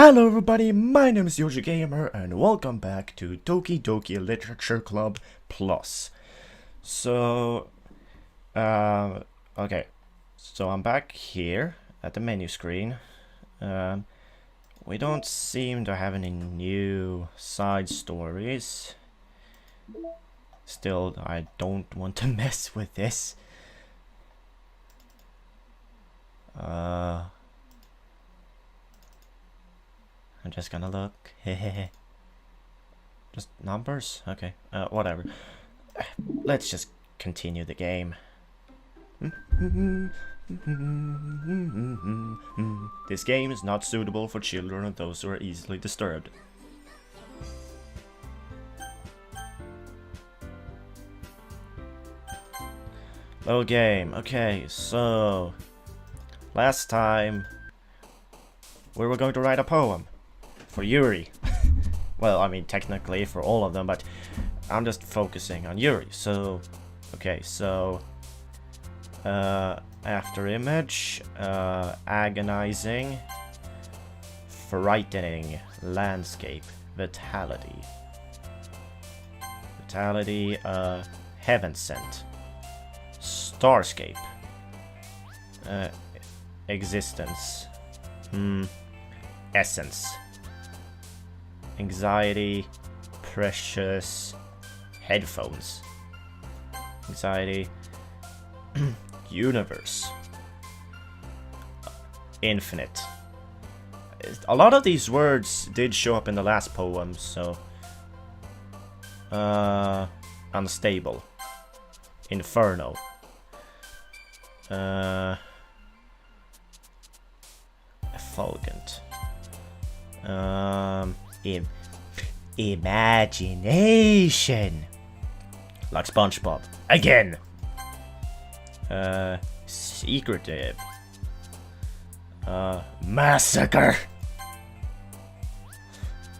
Hello everybody, my name is Yoshi Gamer and welcome back to Doki Literature Club Plus. Okay, so I'm back here at the menu screen. We don't seem to have any new side stories. Still, I don't want to mess with this. I'm just gonna look. Just numbers? Okay. Whatever. Let's just continue the game. This game is not suitable for children or those who are easily disturbed. Little game. Okay, so last time we were going to write a poem for Yuri. Well, I mean technically for all of them, but I'm just focusing on Yuri. So, okay, so after image, agonizing, frightening, landscape, vitality, heaven sent, starscape, existence, essence, anxiety, precious, headphones, anxiety, universe, infinite. A lot of these words did show up in the last poem, so unstable, inferno, effulgent, imagination, like SpongeBob again, secretive, massacre,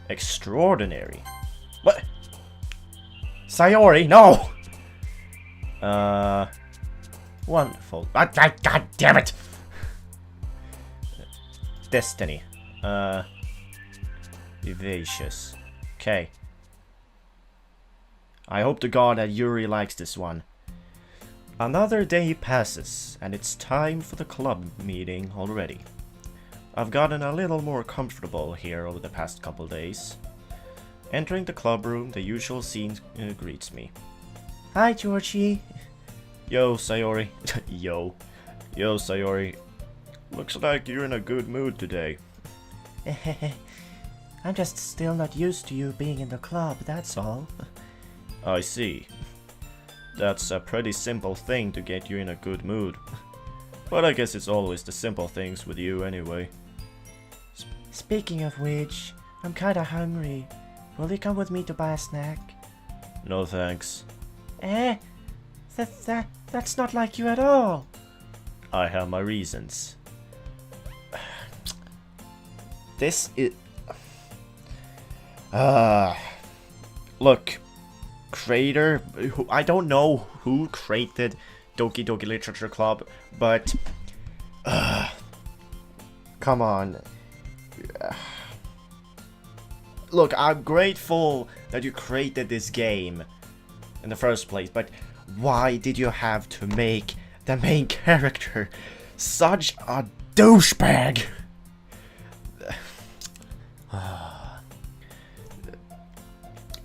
extraordinary. What? Sayori, no. Wonderful. God damn it. Destiny. Vivacious. Okay. I hope to God that Yuri likes this one. Another day passes, and it's time for the club meeting already. I've gotten a little more comfortable here over the past couple days. Entering the club room, the usual scene greets me. Hi, Georgie. Yo, Sayori. Yo, Sayori. Looks like you're in a good mood today. I'm just still not used to you being in the club, that's all. I see. That's a pretty simple thing to get you in a good mood. But I guess it's always the simple things with you anyway. Speaking of which, I'm kinda hungry. Will you come with me to buy a snack? No thanks. That's not like you at all. I have my reasons. This is... Look, creator, I don't know who created Doki Literature Club, but come on. Look, I'm grateful that you created this game in the first place, but why did you have to make the main character such a douchebag?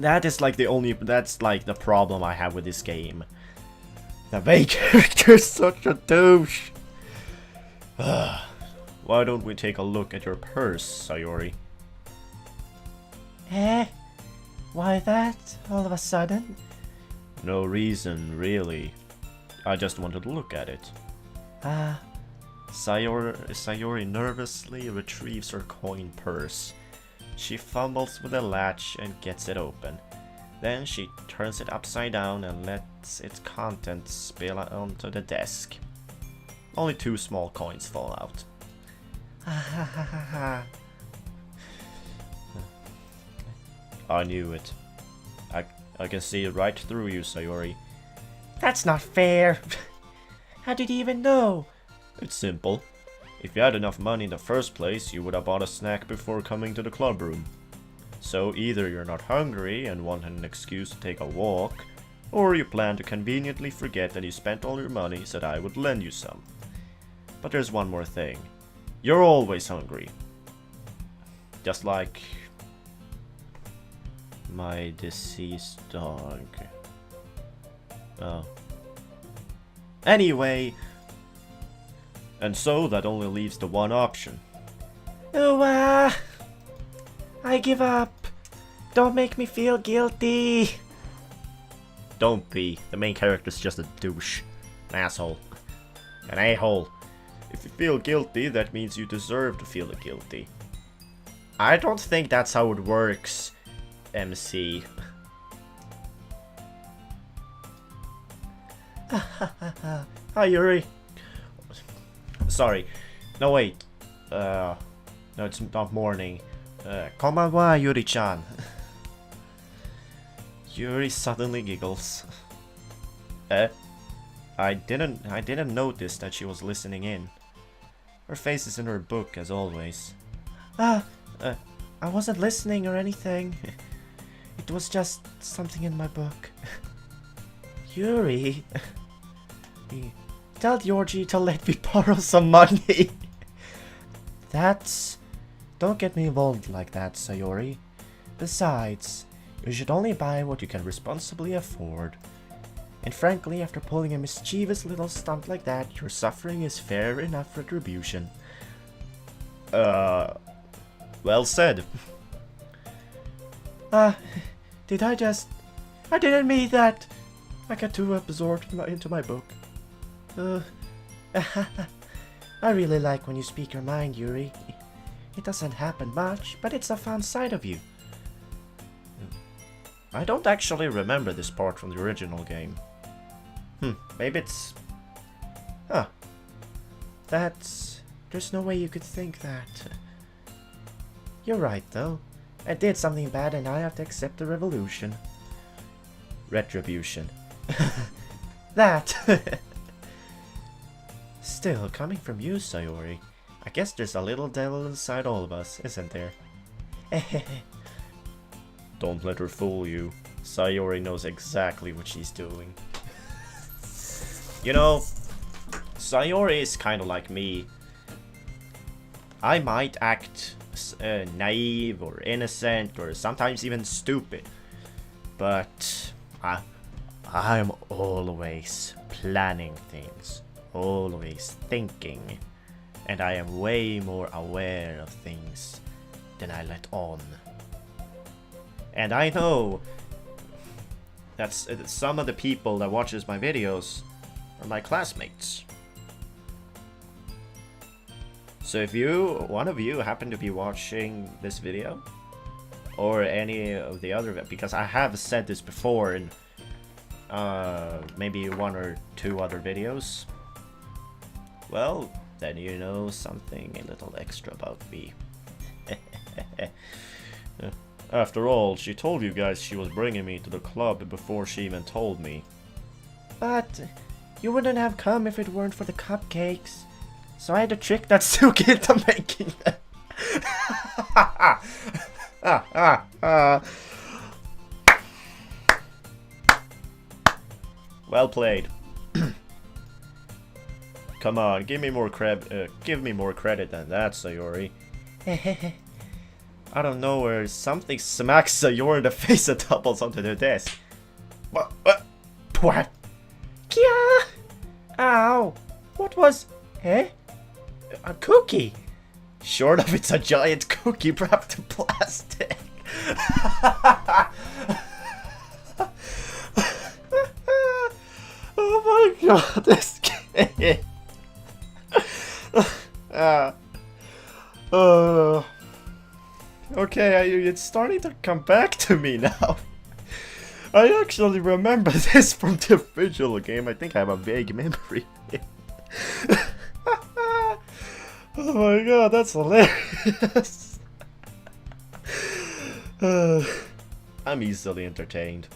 That's like the problem I have with this game. The main character is such a douche. Why don't we take a look at your purse, Sayori? Why that, all of a sudden? No reason, really. I just wanted to look at it. Sayori nervously retrieves her coin purse. She fumbles with the latch and gets it open. Then she turns it upside down and lets its contents spill onto the desk. Only 2 small coins fall out. I knew it. I can see it right through you, Sayori. That's not fair. How did you even know? It's simple. If you had enough money in the first place, you would have bought a snack before coming to the club room. So either you're not hungry and want an excuse to take a walk, or you plan to conveniently forget that you spent all your money so that I would lend you some. But there's one more thing. You're always hungry. Just like my deceased dog. Oh. Anyway, and so that only leaves the one option. Oh, I give up. Don't make me feel guilty. Don't be. The main character's just a douche. An asshole. An a-hole. If you feel guilty, that means you deserve to feel guilty. I don't think that's how it works, MC. Hi, Yuri. Sorry. No, wait. No, it's not morning. Konbanwa, Yuri-chan. Yuri suddenly giggles. I didn't notice that she was listening in. Her face is in her book, as always. I wasn't listening or anything. It was just something in my book. Yuri. Tell Georgie to let me borrow some money. Don't get me involved like that, Sayori. Besides, you should only buy what you can responsibly afford. And frankly, after pulling a mischievous little stunt like that, your suffering is fair enough retribution. Well said. I didn't mean that. I got too absorbed into my book. I really like when you speak your mind, Yuri. It doesn't happen much, but it's a fun side of you. I don't actually remember this part from the original game. Maybe it's... Huh. There's no way you could think that. You're right, though. I did something bad and I have to accept the revolution. Retribution. That! Still, coming from you, Sayori, I guess there's a little devil inside all of us, isn't there? Don't let her fool you. Sayori knows exactly what she's doing. You know, Sayori is kind of like me. I might act naive or innocent or sometimes even stupid, but I'm always planning things, always thinking, and I am way more aware of things than I let on. And I know that some of the people that watches my videos are my classmates. So if one of you happen to be watching this video, or any of the other, because I have said this before in maybe one or two other videos, well, then you know something a little extra about me. After all, she told you guys she was bringing me to the club before she even told me. But you wouldn't have come if it weren't for the cupcakes. So I had to trick that Suki into making them. Well played. Come on, give me more credit than that, Sayori. I don't know where something smacks Sayori in the face and tumbles onto the desk. What? Kia! Ow! What was... A cookie! Short of it's a giant cookie wrapped in plastic. Oh my god, this kid. Okay, it's starting to come back to me now. I actually remember this from the original game. I think I have a vague memory. Oh my god, that's hilarious. I'm easily entertained.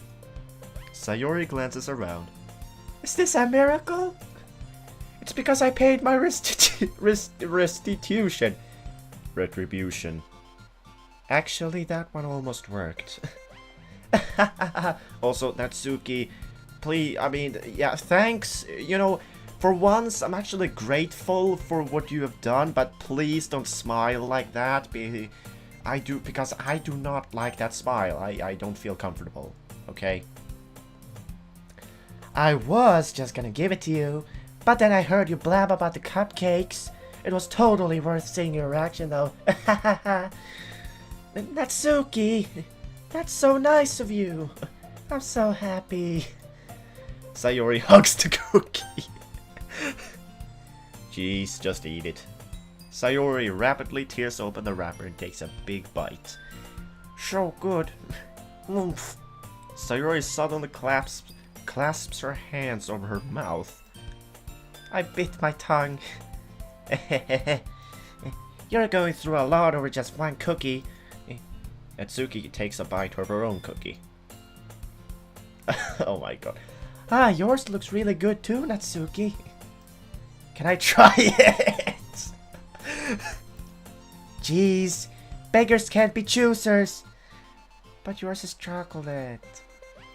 Sayori glances around. Is this a miracle? It's because I paid my restitution. Retribution. Actually, that one almost worked. Also, Natsuki, Please, I mean, yeah, thanks. You know, for once, I'm actually grateful for what you have done, but please don't smile like that. Because I do not like that smile. I don't feel comfortable, okay? I was just gonna give it to you, but then I heard you blab about the cupcakes. It was totally worth seeing your reaction, though. Natsuki, that's so nice of you. I'm so happy. Sayori hugs the cookie. Jeez, just eat it. Sayori rapidly tears open the wrapper and takes a big bite. So good. Sayori suddenly clasps her hands over her mouth. I bit my tongue. You're going through a lot over just one cookie. Natsuki takes a bite of her own cookie. Oh my god. Ah, yours looks really good too, Natsuki. Can I try it? Jeez, beggars can't be choosers. But yours is chocolate.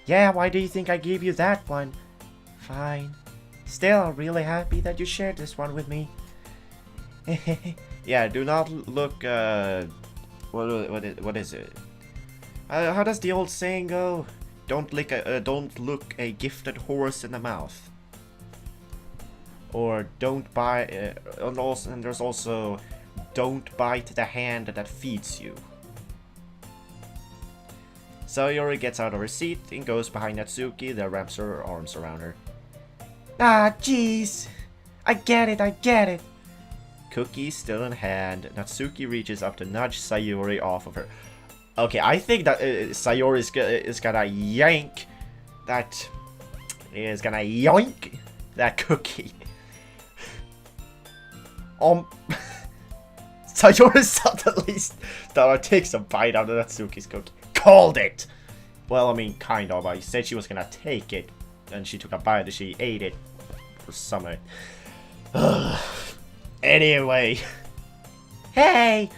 Yeah, why do you think I gave you that one? Fine. Still, I'm really happy that you shared this one with me. Yeah, do not look, what is it? How does the old saying go? Don't look a gifted horse in the mouth. Or don't buy, and there's also, don't bite the hand that feeds you. Sayori gets out of her seat and goes behind Natsuki that wraps her arms around her. Ah, jeez. I get it. Cookie still in hand, Natsuki reaches up to nudge Sayori off of her. Okay, I think that Sayori is gonna yank that. Is gonna yoink that cookie. Sayori suddenly takes a bite out of Natsuki's cookie. Called it! Well, I mean, kind of. I said she was gonna take it, and she took a bite and she ate it for some reason. Anyway. Hey!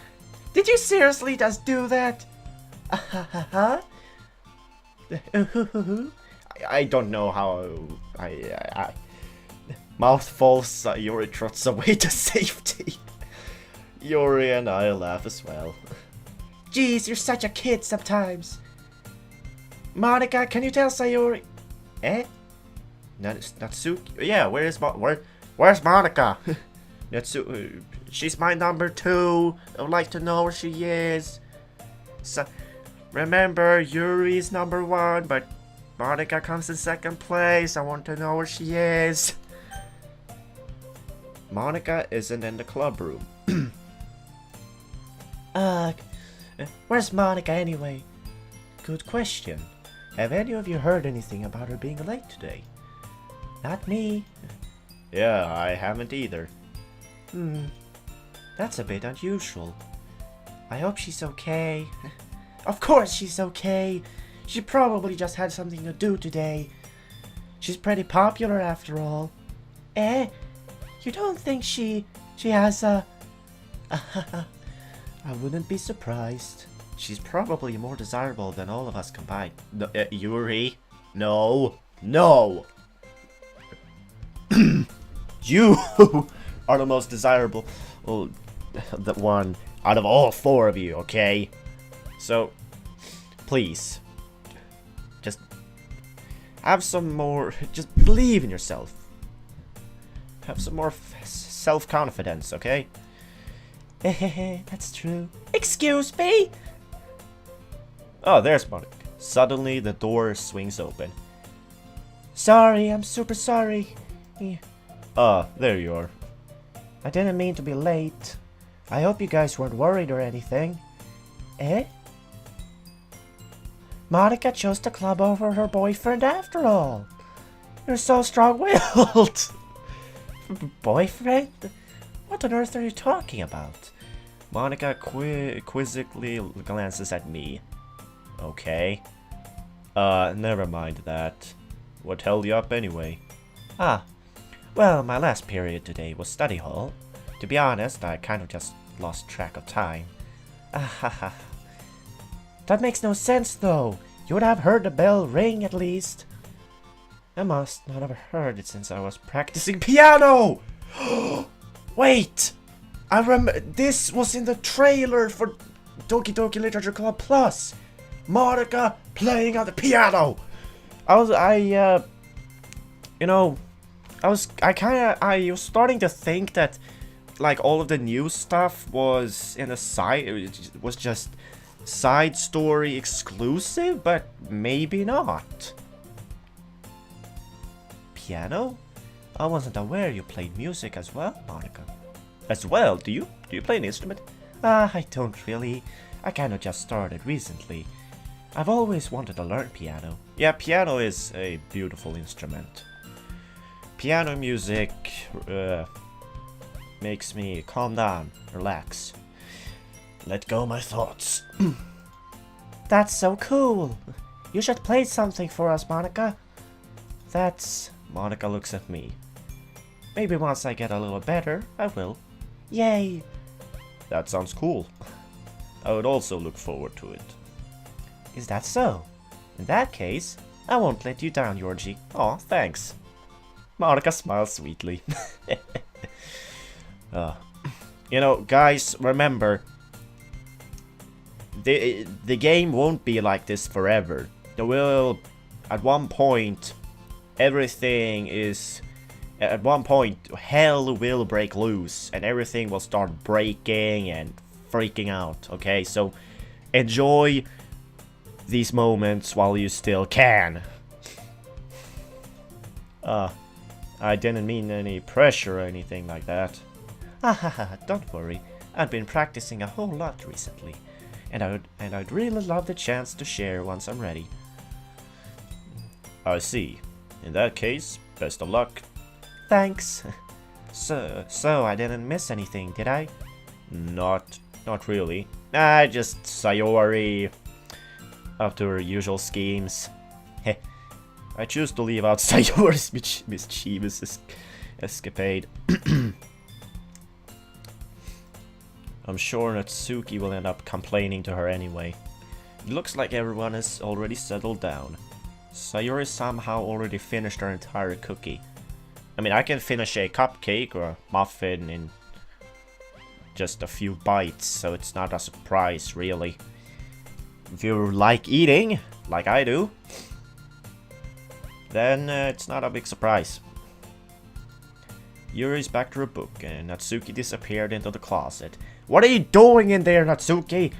Did you seriously just do that? I don't know how mouthfuls Sayori trots away to safety. Yuri and I laugh as well. Jeez, you're such a kid sometimes. Monika, can you tell Sayori? Eh? Natsuki? Yeah, where's Monika? Natsuki, she's my number 2. I would like to know where she is. So, remember, Yuri's number 1, but Monika comes in 2nd place. I want to know where she is. Monika isn't in the club room. Where's Monika anyway? Good question. Have any of you heard anything about her being late today? Not me. Yeah, I haven't either. That's a bit unusual. I hope she's okay. Of course she's okay. She probably just had something to do today. She's pretty popular after all. Eh? You don't think she has a... I wouldn't be surprised. She's probably more desirable than all of us combined. No, Yuri? No. No! You are the most desirable the one out of all 4 of you, okay? So, please, just have some more, just believe in yourself. Have some more self-confidence, okay? That's true. Excuse me? Oh, there's Monika. Suddenly, the door swings open. Sorry, I'm super sorry. There you are. I didn't mean to be late. I hope you guys weren't worried or anything. Eh? Monika chose the club over her boyfriend after all. You're so strong-willed. Boyfriend? What on earth are you talking about? Monika quizzically glances at me. Okay. Never mind that. What held you up anyway? Ah, Well, my last period today was study hall. To be honest, I kind of just lost track of time. Ahaha. That makes no sense though. You would have heard the bell ring at least. I must not have heard it since I was practicing piano! Wait! I remember this was in the trailer for Doki Doki Literature Club Plus. Monika playing on the piano. I was starting to think that like all of the new stuff was in a side, it was just side story exclusive, but maybe not. Piano? I wasn't aware you played music as well, Monika. As well? Do you play an instrument? I don't really. I kinda just started recently. I've always wanted to learn piano. Yeah, piano is a beautiful instrument. Piano music makes me calm down, relax, let go my thoughts. That's so cool. You should play something for us, Monika. Monika looks at me. Maybe once I get a little better, I will. Yay! That sounds cool. I would also look forward to it. Is that so? In that case, I won't let you down, Georgie. Aw, thanks. Monika smiles sweetly. You know, guys, remember, the game won't be like this forever. There will, at one point, hell will break loose and everything will start breaking and freaking out, okay? So, enjoy these moments while you still can. I didn't mean any pressure or anything like that. Don't worry. I've been practicing a whole lot recently, and I'd really love the chance to share once I'm ready. I see. In that case, best of luck. Thanks. So I didn't miss anything, did I? Not really. Just Sayori. Up to her usual schemes. Heh. I choose to leave out Sayori's mischievous escapade. I'm sure Natsuki will end up complaining to her anyway. It looks like everyone is already settled down. Sayori somehow already finished her entire cookie. I mean, I can finish a cupcake or a muffin in just a few bites, so it's not a surprise, really. If you like eating, like I do, then it's not a big surprise. Yuri's back to her book, and Natsuki disappeared into the closet. What are you doing in there, Natsuki?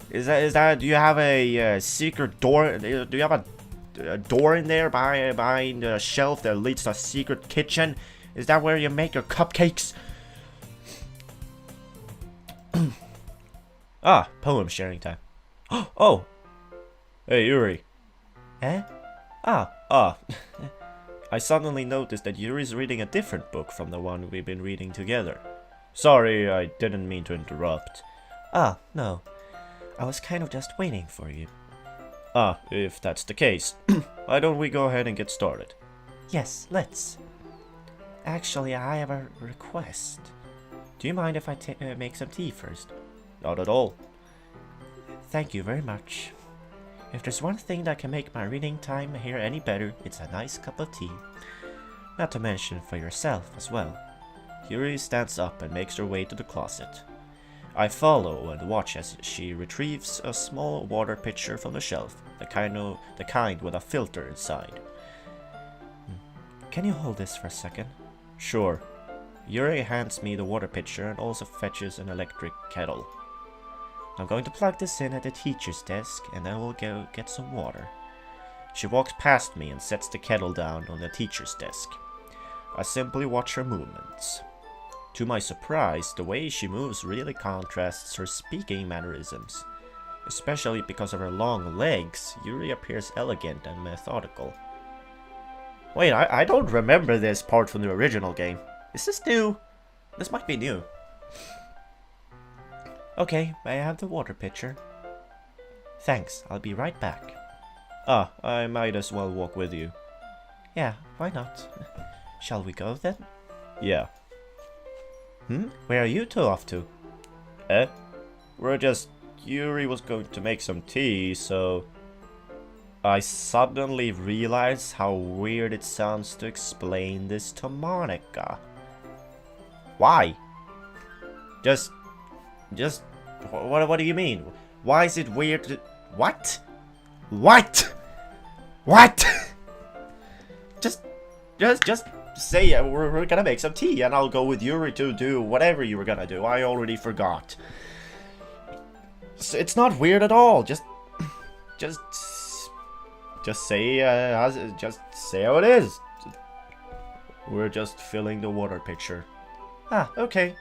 Is that? Do you have a secret door? Do you have a door in there behind the shelf that leads to a secret kitchen? Is that where you make your cupcakes? Poem sharing time. Oh! Hey, Yuri. Eh? I suddenly noticed that Yuri's reading a different book from the one we've been reading together. Sorry, I didn't mean to interrupt. No. I was kind of just waiting for you. If that's the case, why don't we go ahead and get started? Yes, let's. Actually, I have a request. Do you mind if I make some tea first? Not at all. Thank you very much. If there's one thing that can make my reading time here any better, it's a nice cup of tea. Not to mention for yourself as well. Yuri stands up and makes her way to the closet. I follow and watch as she retrieves a small water pitcher from the shelf, the kind with a filter inside. Can you hold this for a second? Sure. Yuri hands me the water pitcher and also fetches an electric kettle. I'm going to plug this in at the teacher's desk and then we'll go get some water. She walks past me and sets the kettle down on the teacher's desk. I simply watch her movements. To my surprise, the way she moves really contrasts her speaking mannerisms. Especially because of her long legs, Yuri appears elegant and methodical. Wait, I don't remember this part from the original game. Is this new? This might be new. Okay, may I have the water pitcher? Thanks, I'll be right back. I might as well walk with you. Yeah, why not? Shall we go then? Yeah. Where are you two off to? Eh? We're just... Yuri was going to make some tea, so... I suddenly realized how weird it sounds to explain this to Monika. Why? Just... What do you mean? Why is it weird to... What? What? What? just say we're gonna make some tea and I'll go with Yuri to do whatever you were gonna do. I already forgot. So it's not weird at all. Just say how it is. We're just filling the water pitcher. Ah, okay.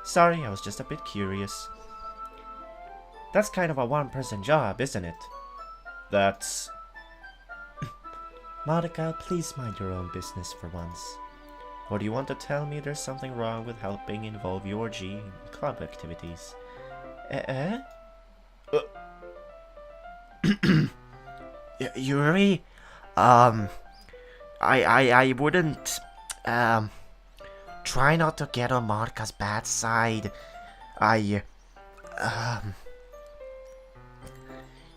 Sorry, I was just a bit curious. That's kind of a one-person job, isn't it? That's... Monika, please mind your own business for once. Or do you want to tell me there's something wrong with helping involve your G in club activities? Yuri, I wouldn't, try not to get on Monika's bad side.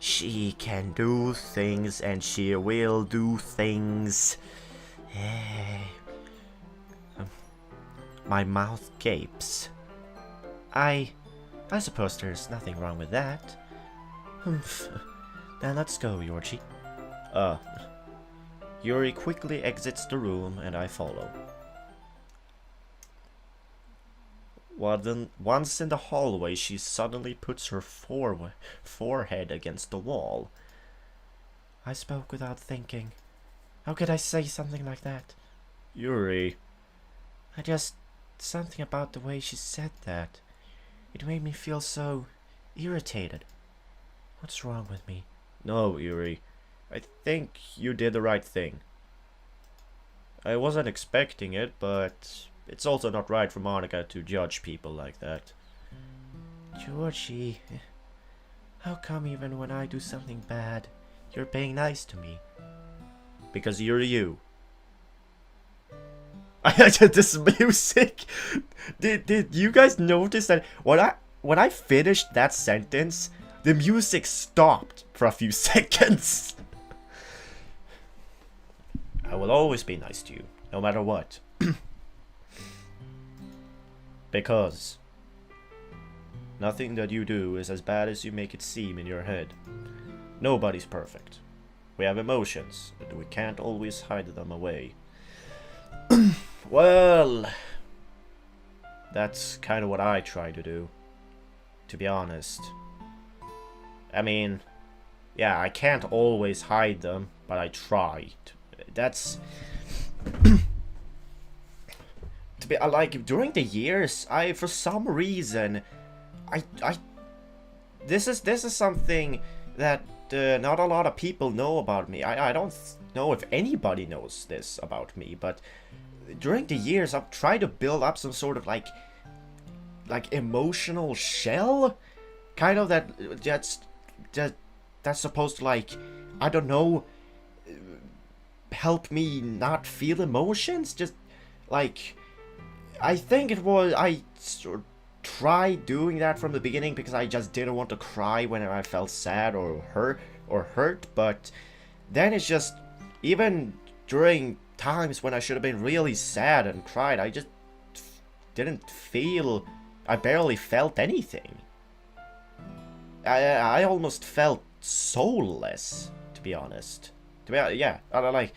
She can do things and she will do things. My mouth gapes. I suppose there's nothing wrong with that. Humph. Then let's go, Yorchi. Yuri quickly exits the room and I follow. Once in the hallway, she suddenly puts her forehead against the wall. I spoke without thinking. How could I say something like that? Yuri. Something about the way she said that. It made me feel so irritated. What's wrong with me? No, Yuri. I think you did the right thing. I wasn't expecting it, but it's also not right for Monika to judge people like that. Georgie, how come even when I do something bad, you're being nice to me? Because you're you. This music. Did you guys notice that when I finished that sentence, the music stopped for a few seconds? I will always be nice to you, no matter what. Because nothing that you do is as bad as you make it seem in your head. Nobody's perfect. We have emotions, but we can't always hide them away. Well, that's kind of what I try to do, to be honest. I mean, yeah, I can't always hide them, but I try. That's... to be like, during the years, for some reason, this is something that not a lot of people know about me. I don't know if anybody knows this about me, but during the years, I've tried to build up some sort of like emotional shell, kind of that's supposed to, like, I don't know, help me not feel emotions. Just like, I think it was, I sort of tried doing that from the beginning because I just didn't want to cry whenever I felt sad or hurt, but then it's just, even during times when I should have been really sad and cried, I just didn't feel, I barely felt anything. I almost felt soulless, to be honest. Yeah, I like...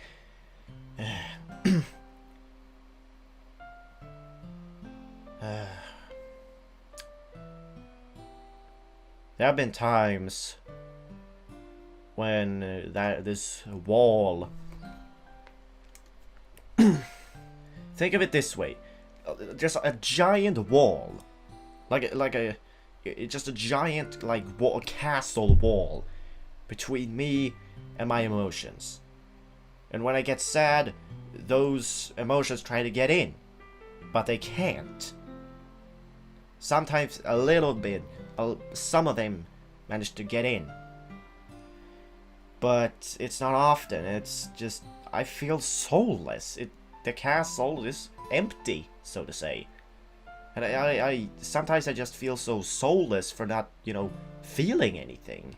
There have been times when this wall... Think of it this way. Just a giant wall. Just a giant, like, castle wall between me and my emotions. And when I get sad, those emotions try to get in, but they can't. Sometimes a little bit, some of them manage to get in, but it's not often. It's just, I feel soulless. The castle is empty, so to say. And I sometimes I just feel so soulless for not, you know, feeling anything.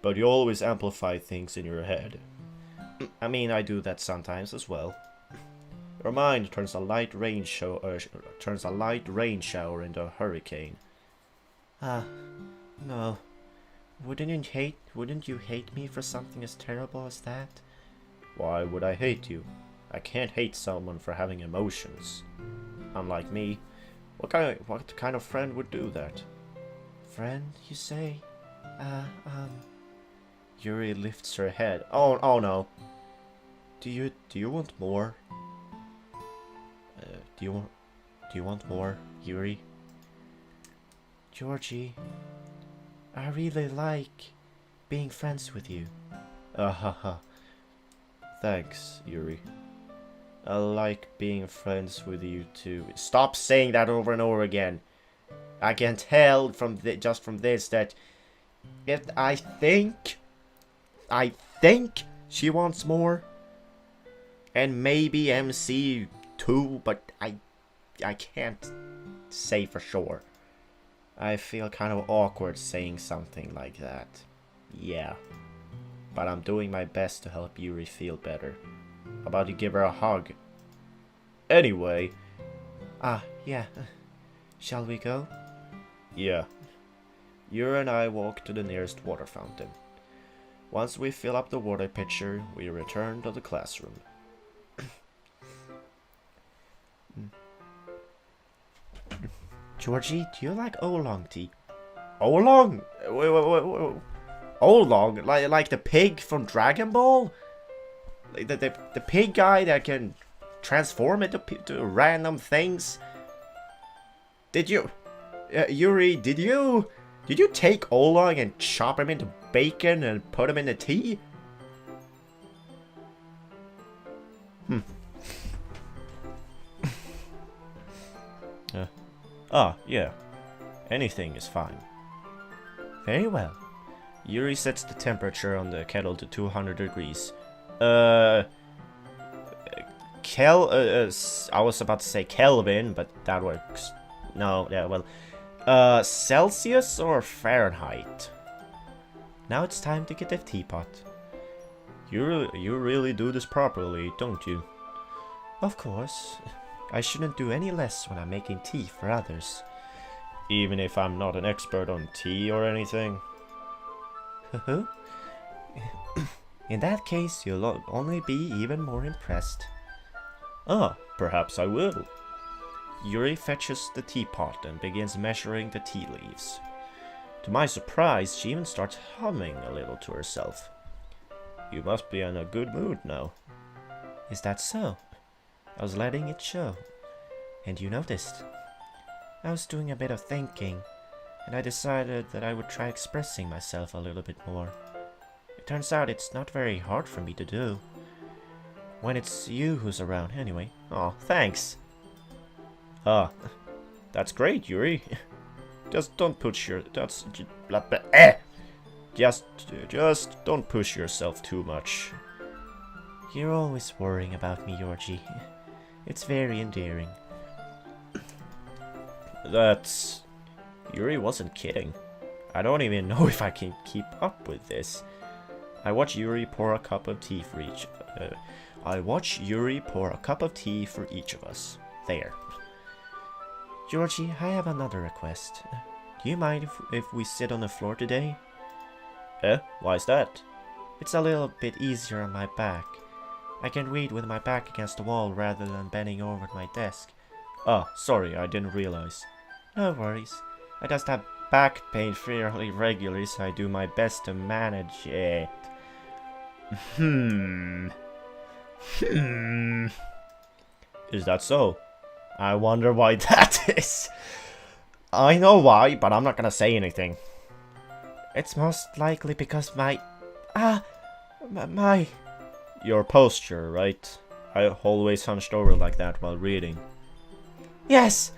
But you always amplify things in your head. I mean, I do that sometimes as well. Your mind turns a light rain shower into a hurricane. No. Wouldn't you hate me for something as terrible as that? Why would I hate you? I can't hate someone for having emotions. Unlike me, what kind of friend would do that? Friend, you say? Yuri lifts her head. Oh no. Do you want more? Do you want more, Yuri? Georgie, I really like being friends with you. Haha. Thanks, Yuri. I like being friends with you too. Stop saying that over and over again. I can tell from just from this that I think she wants more, and maybe MC too, but I can't say for sure. I feel kind of awkward saying something like that. Yeah, but I'm doing my best to help Yuri feel better. How about you give her a hug? Anyway. Yeah. Shall we go? Yeah. Yuri and I walk to the nearest water fountain. Once we fill up the water pitcher, we return to the classroom. Georgie, do you like oolong tea? Oolong? Wait. Oolong? Like the pig from Dragon Ball? Like the pig guy that can transform into random things? Did you... Yuri, did you take Oolong and chop him into bacon and put him in the tea? Yeah. Anything is fine. Very well. Yuri sets the temperature on the kettle to 200 degrees. I was about to say Kelvin, but that works. No, yeah, well, Celsius or Fahrenheit? Now it's time to get the teapot. You really do this properly, don't you? Of course. I shouldn't do any less when I'm making tea for others. Even if I'm not an expert on tea or anything? In that case, you'll only be even more impressed. Perhaps I will. Yuri fetches the teapot and begins measuring the tea leaves. To my surprise, she even starts humming a little to herself. You must be in a good mood now. Is that so? I was letting it show. And you noticed. I was doing a bit of thinking, and I decided that I would try expressing myself a little bit more. It turns out it's not very hard for me to do. When it's you who's around, anyway. Oh, thanks. That's great, Yuri. Just don't push your... Just don't push yourself too much. You're always worrying about me, Georgie. It's very endearing. Yuri wasn't kidding. I don't even know if I can keep up with this. I watch Yuri pour a cup of tea for each... of us. There. Georgie, I have another request. Do you mind if we sit on the floor today? Why's that? It's a little bit easier on my back. I can read with my back against the wall rather than bending over at my desk. Sorry, I didn't realize. No worries. I just have back pain fairly regularly, so I do my best to manage it. Is that so? I wonder why that is. I know why, but I'm not gonna say anything. It's most likely because my... Your posture, right? I always hunched over like that while reading. Yes,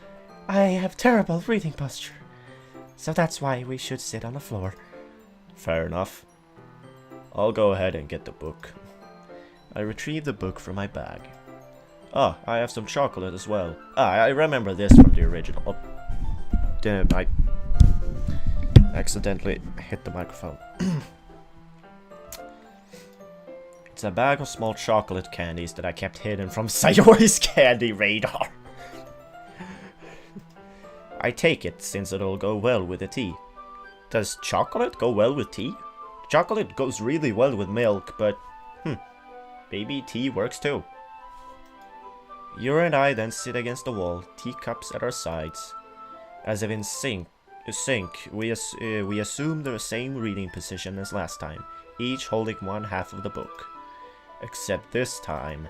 I have terrible reading posture. So that's why we should sit on the floor. Fair enough. I'll go ahead and get the book. I retrieve the book from my bag. Ah, I have some chocolate as well. Ah, I remember this from the original. Oh, damn, I accidentally hit the microphone. It's a bag of small chocolate candies that I kept hidden from Sayori's candy radar. I take it since it'll go well with the tea. Does chocolate go well with tea? Chocolate goes really well with milk, but maybe tea works too. Yuri and I then sit against the wall, teacups at our sides. As if in sync, we assume the same reading position as last time, each holding one half of the book. Except this time,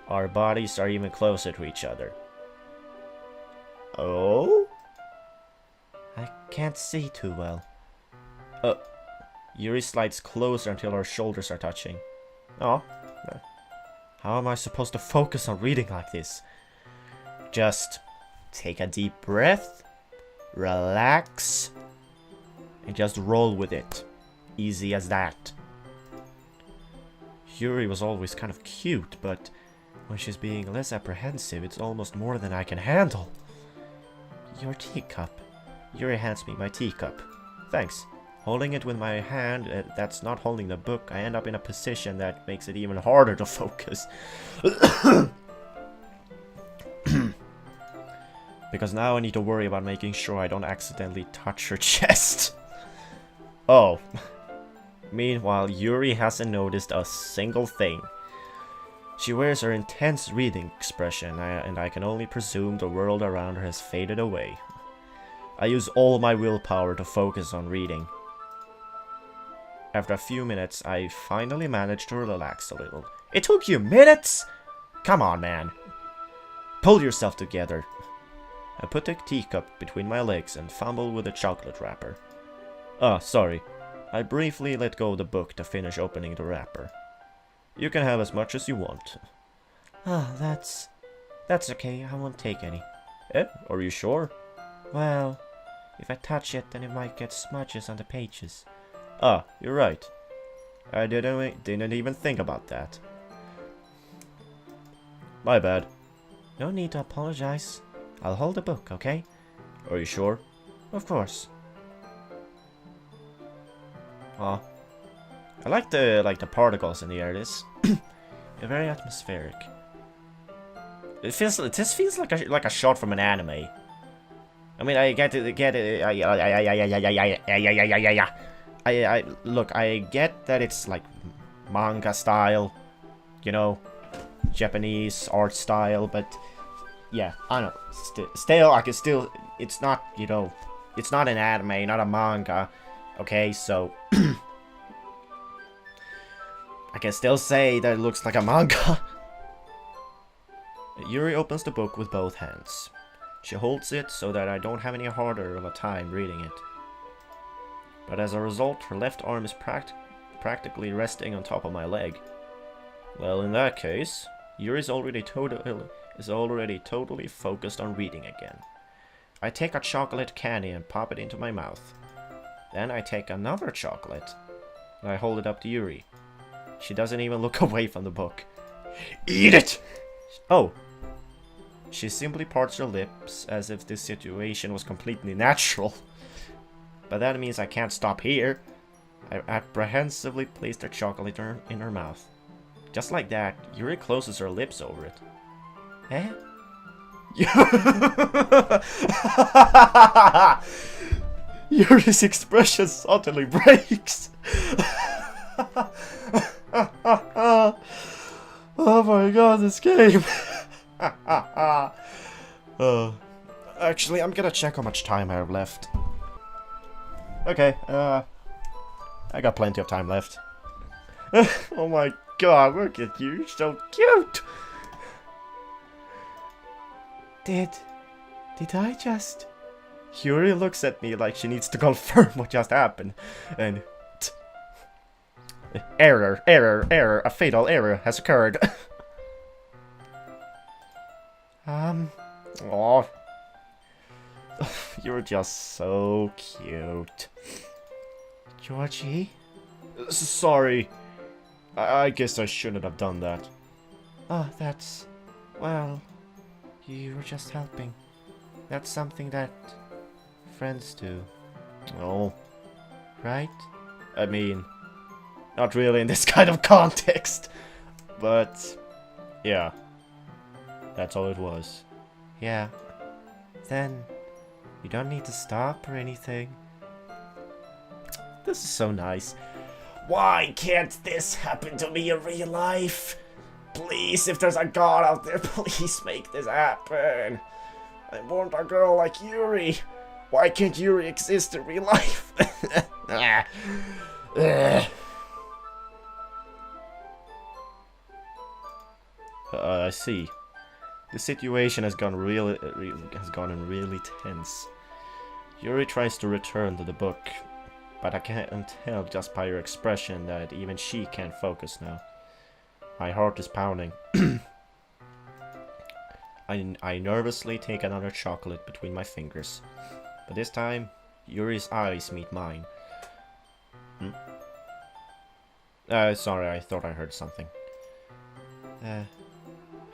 our bodies are even closer to each other. Oh? I can't see too well. Yuri slides closer until our shoulders are touching. Oh. How am I supposed to focus on reading like this? Just take a deep breath, relax, and just roll with it. Easy as that. Yuri was always kind of cute, but when she's being less apprehensive, it's almost more than I can handle. Your teacup. Yuri hands me my teacup. Thanks. Holding it with my hand that's not holding the book, I end up in a position that makes it even harder to focus. Because now I need to worry about making sure I don't accidentally touch her chest. Oh. Meanwhile, Yuri hasn't noticed a single thing. She wears her intense reading expression, and I can only presume the world around her has faded away. I use all my willpower to focus on reading. After a few minutes, I finally managed to relax a little. It took you minutes? Come on, man. Pull yourself together. I put the teacup between my legs and fumbled with the chocolate wrapper. Ah, sorry. I briefly let go of the book to finish opening the wrapper. You can have as much as you want. Ah, that's okay. I won't take any. Eh? Are you sure? Well, if I touch it, then it might get smudges on the pages. Ah, you're right. I didn't even think about that. My bad. No need to apologize. I'll hold the book, okay? Are you sure? Of course. Ah. I like the particles in the air. This very atmospheric. This feels like a shot from an anime. I mean, I get it. Look, I get that it's like manga style, you know, Japanese art style, but yeah, I don't know. Still, I can still. It's not, you know, it's not an anime, not a manga. Okay, so I can still say that it looks like a manga. Yuri opens the book with both hands. She holds it so that I don't have any harder of a time reading it. But as a result, her left arm is practically resting on top of my leg. Well, in that case, Yuri is already totally focused on reading again. I take a chocolate candy and pop it into my mouth. Then I take another chocolate and I hold it up to Yuri. She doesn't even look away from the book. Eat it! Oh. She simply parts her lips as if this situation was completely natural. But that means I can't stop here. I apprehensively place the chocolate in her mouth. Just like that, Yuri closes her lips over it. Eh? Yuri's expression suddenly breaks. Oh my god, this game. Actually, I'm gonna check how much time I have left. Okay, I got plenty of time left. Oh my god, look at you, you're so cute! Did I just... Yuri looks at me like she needs to confirm what just happened, and error, a fatal error has occurred. Oh, you're just so cute. Georgie? Sorry, I guess I shouldn't have done that. Oh, well, you were just helping. That's something that friends do, Oh, right? I mean, not really in this kind of context, but yeah, that's all it was. Yeah. Then, you don't need to stop or anything. This is so nice. Why can't this happen to me in real life? Please, if there's a god out there, please make this happen. I want a girl like Yuri. Why can't Yuri exist in real life? I see. The situation has gone really tense. Yuri tries to return to the book, but I can't tell just by her expression that even she can't focus now. My heart is pounding. I nervously take another chocolate between my fingers, but this time Yuri's eyes meet mine. Sorry, I thought I heard something.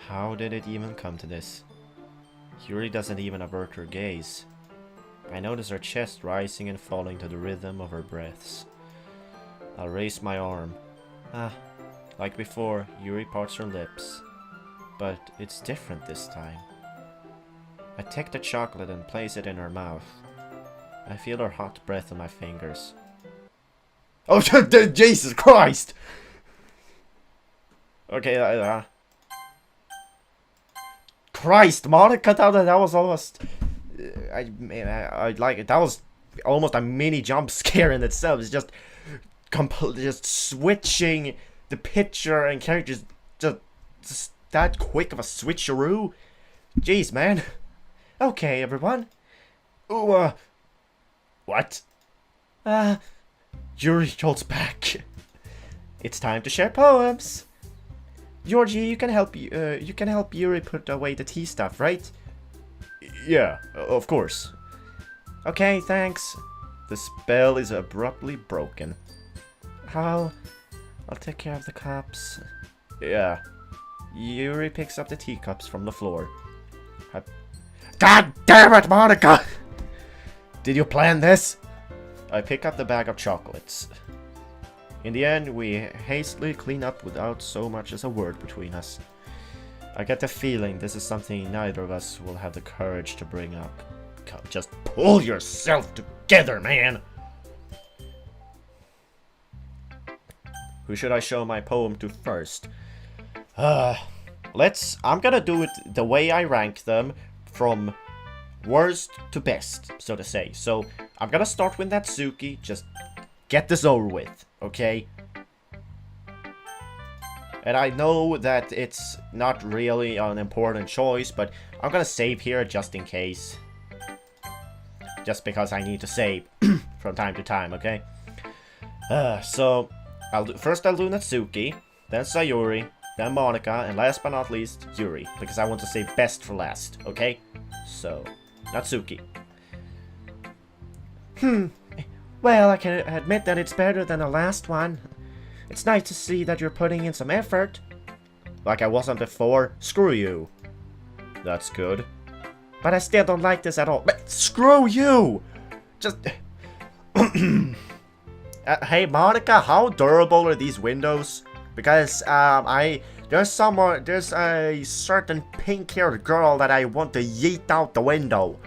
How did it even come to this? Yuri doesn't even avert her gaze. I notice her chest rising and falling to the rhythm of her breaths. I'll raise my arm. Like before, Yuri parts her lips. But it's different this time. I take the chocolate and place it in her mouth. I feel her hot breath on my fingers. Oh, Jesus Christ! Okay, Christ, Monika, that was almost... I like it. That was almost a mini jump scare in itself. It's just just switching the picture and characters just that quick of a switcheroo. Jeez, man. Okay, everyone. Ooh, what? Yuri jolts back. It's time to share poems. Georgie, you can help Yuri put away the tea stuff, right? Yeah, of course. Okay, thanks. The spell is abruptly broken. I'll take care of the cups. Yeah. Yuri picks up the teacups from the floor. God damn it, Monika! Did you plan this? I pick up the bag of chocolates. In the end, we hastily clean up without so much as a word between us. I get the feeling this is something neither of us will have the courage to bring up. Just pull yourself together, man! Who should I show my poem to first? I'm gonna do it the way I rank them, from worst to best, so to say. So, I'm gonna start with Natsuki, just get this over with, okay? And I know that it's not really an important choice, but I'm gonna save here just in case. Just because I need to save from time to time, okay? So, first I'll do Natsuki, then Sayuri, then Monika, and last but not least, Yuri. Because I want to save best for last, okay? So, Natsuki. Well, I can admit that it's better than the last one. It's nice to see that you're putting in some effort. Like I wasn't before? Screw you. That's good. But I still don't like this at all. But screw you! Just... hey, Monika, how durable are these windows? Because, there's a certain pink-haired girl that I want to yeet out the window.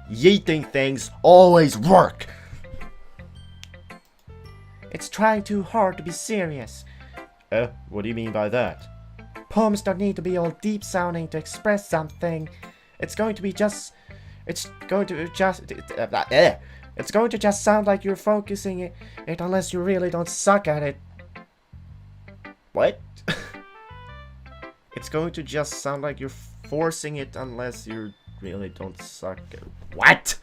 Yeeting things always work. It's trying too hard to be serious. What do you mean by that? Poems don't need to be all deep sounding to express something. It's going to just sound like you're focusing it unless you really don't suck at it. What? It's going to just sound like you're forcing it unless you're really don't suck. What?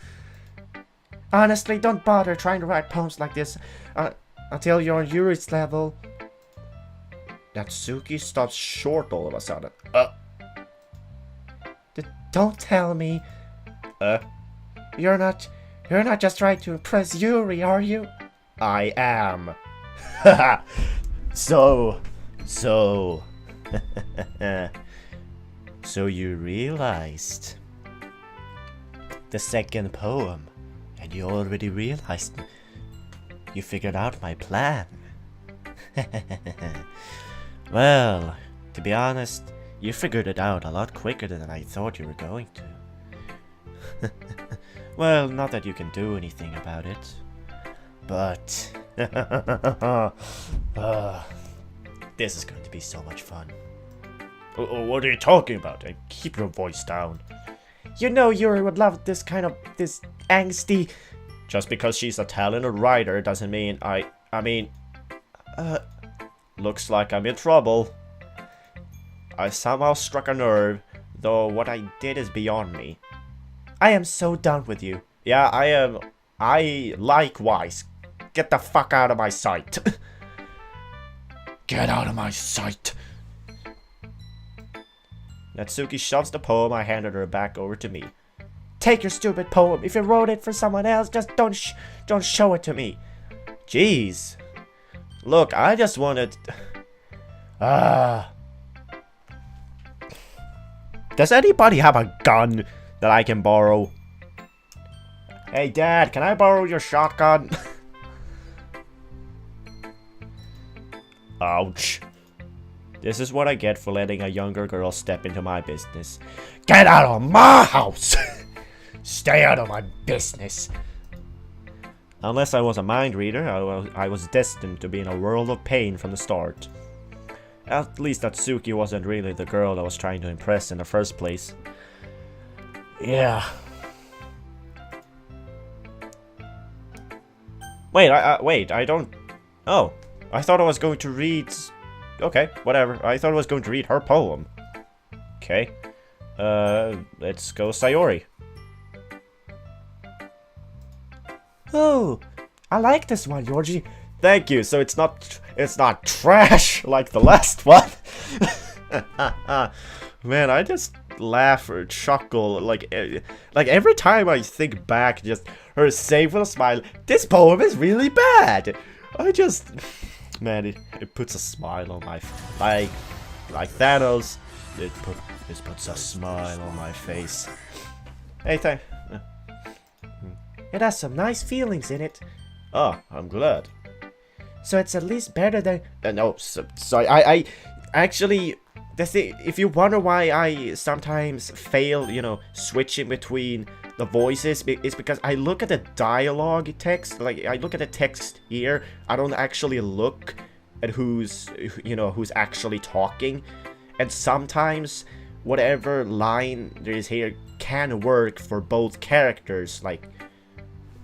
Honestly, don't bother trying to write poems like this until you're on Yuri's level. Natsuki stops short all of a sudden. Don't tell me. You're not just trying to impress Yuri, are you? I am. So you realized the second poem, and you already realized you figured out my plan. Well, to be honest, you figured it out a lot quicker than I thought you were going to. Well, not that you can do anything about it, but this is going to be so much fun. What are you talking about? Keep your voice down. You know Yuri would love this angsty... Just because she's a talented writer doesn't mean looks like I'm in trouble. I somehow struck a nerve, though what I did is beyond me. I am so done with you. Yeah, I am. I likewise. Get the fuck out of my sight. Get out of my sight. Natsuki shoves the poem I handed her back over to me. Take your stupid poem. If you wrote it for someone else, just don't show it to me. Jeez. Look, I just wanted... Does anybody have a gun that I can borrow? Hey, Dad, can I borrow your shotgun? Ouch. This is what I get for letting a younger girl step into my business. Get out of my house! Stay out of my business. Unless I was a mind reader, I was destined to be in a world of pain from the start. At least Natsuki wasn't really the girl I was trying to impress in the first place. Yeah. Wait, I don't... Oh, I thought I was going to read... Okay, whatever. I thought I was going to read her poem. Okay. Let's go Sayori. Oh, I like this one, Yorji. Thank you. So it's not trash like the last one. Man, I just laugh or chuckle like every time I think back, just her saying with a smile, "This poem is really bad." I just, man, it puts a smile on my like Thanos. It puts a smile on my face. Hey, It has some nice feelings in it. Oh, I'm glad. So it's at least better than... No, sorry, I actually... The thing, if you wonder why I sometimes fail, switching between the voices, it's because I look at the dialogue text, like, I look at the text here, I don't actually look at who's actually talking, and sometimes whatever line there is here can work for both characters, like,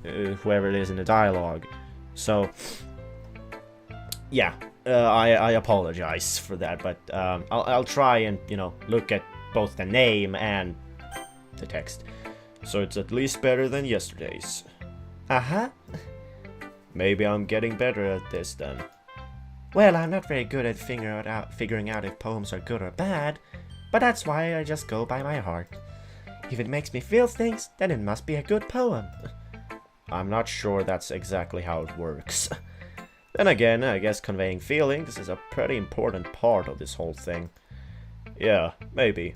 whoever it is in the dialogue. So, yeah, I apologize for that, but I'll try and look at both the name and the text, so it's at least better than yesterday's. Maybe I'm getting better at this then. Well, I'm not very good at figuring out if poems are good or bad, but that's why I just go by my heart. If it makes me feel things, then it must be a good poem. I'm not sure that's exactly how it works. Then again, I guess conveying feelings is a pretty important part of this whole thing. Yeah, maybe.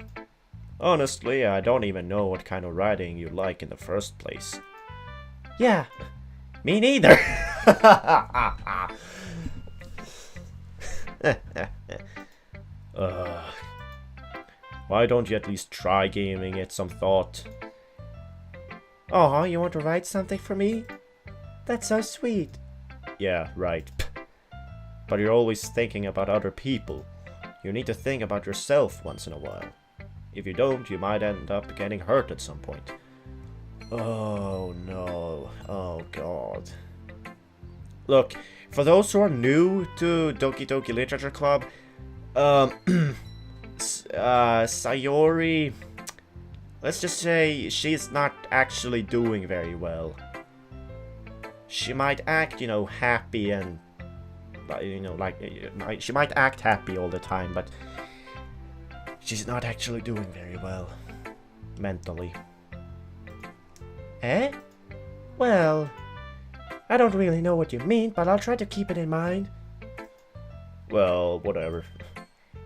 Honestly, I don't even know what kind of writing you like in the first place. Yeah, me neither. Why don't you at least try giving it some thought? Oh, you want to write something for me? That's so sweet. Yeah, right. But you're always thinking about other people. You need to think about yourself once in a while. If you don't, you might end up getting hurt at some point. Oh no. Oh god. Look, for those who are new to Doki Doki Literature Club, Sayori... let's just say she's not actually doing very well. She might act, you know, happy and, you know, like, she might act happy all the time, but she's not actually doing very well mentally. Eh? Well, I don't really know what you mean, but I'll try to keep it in mind. Well, whatever.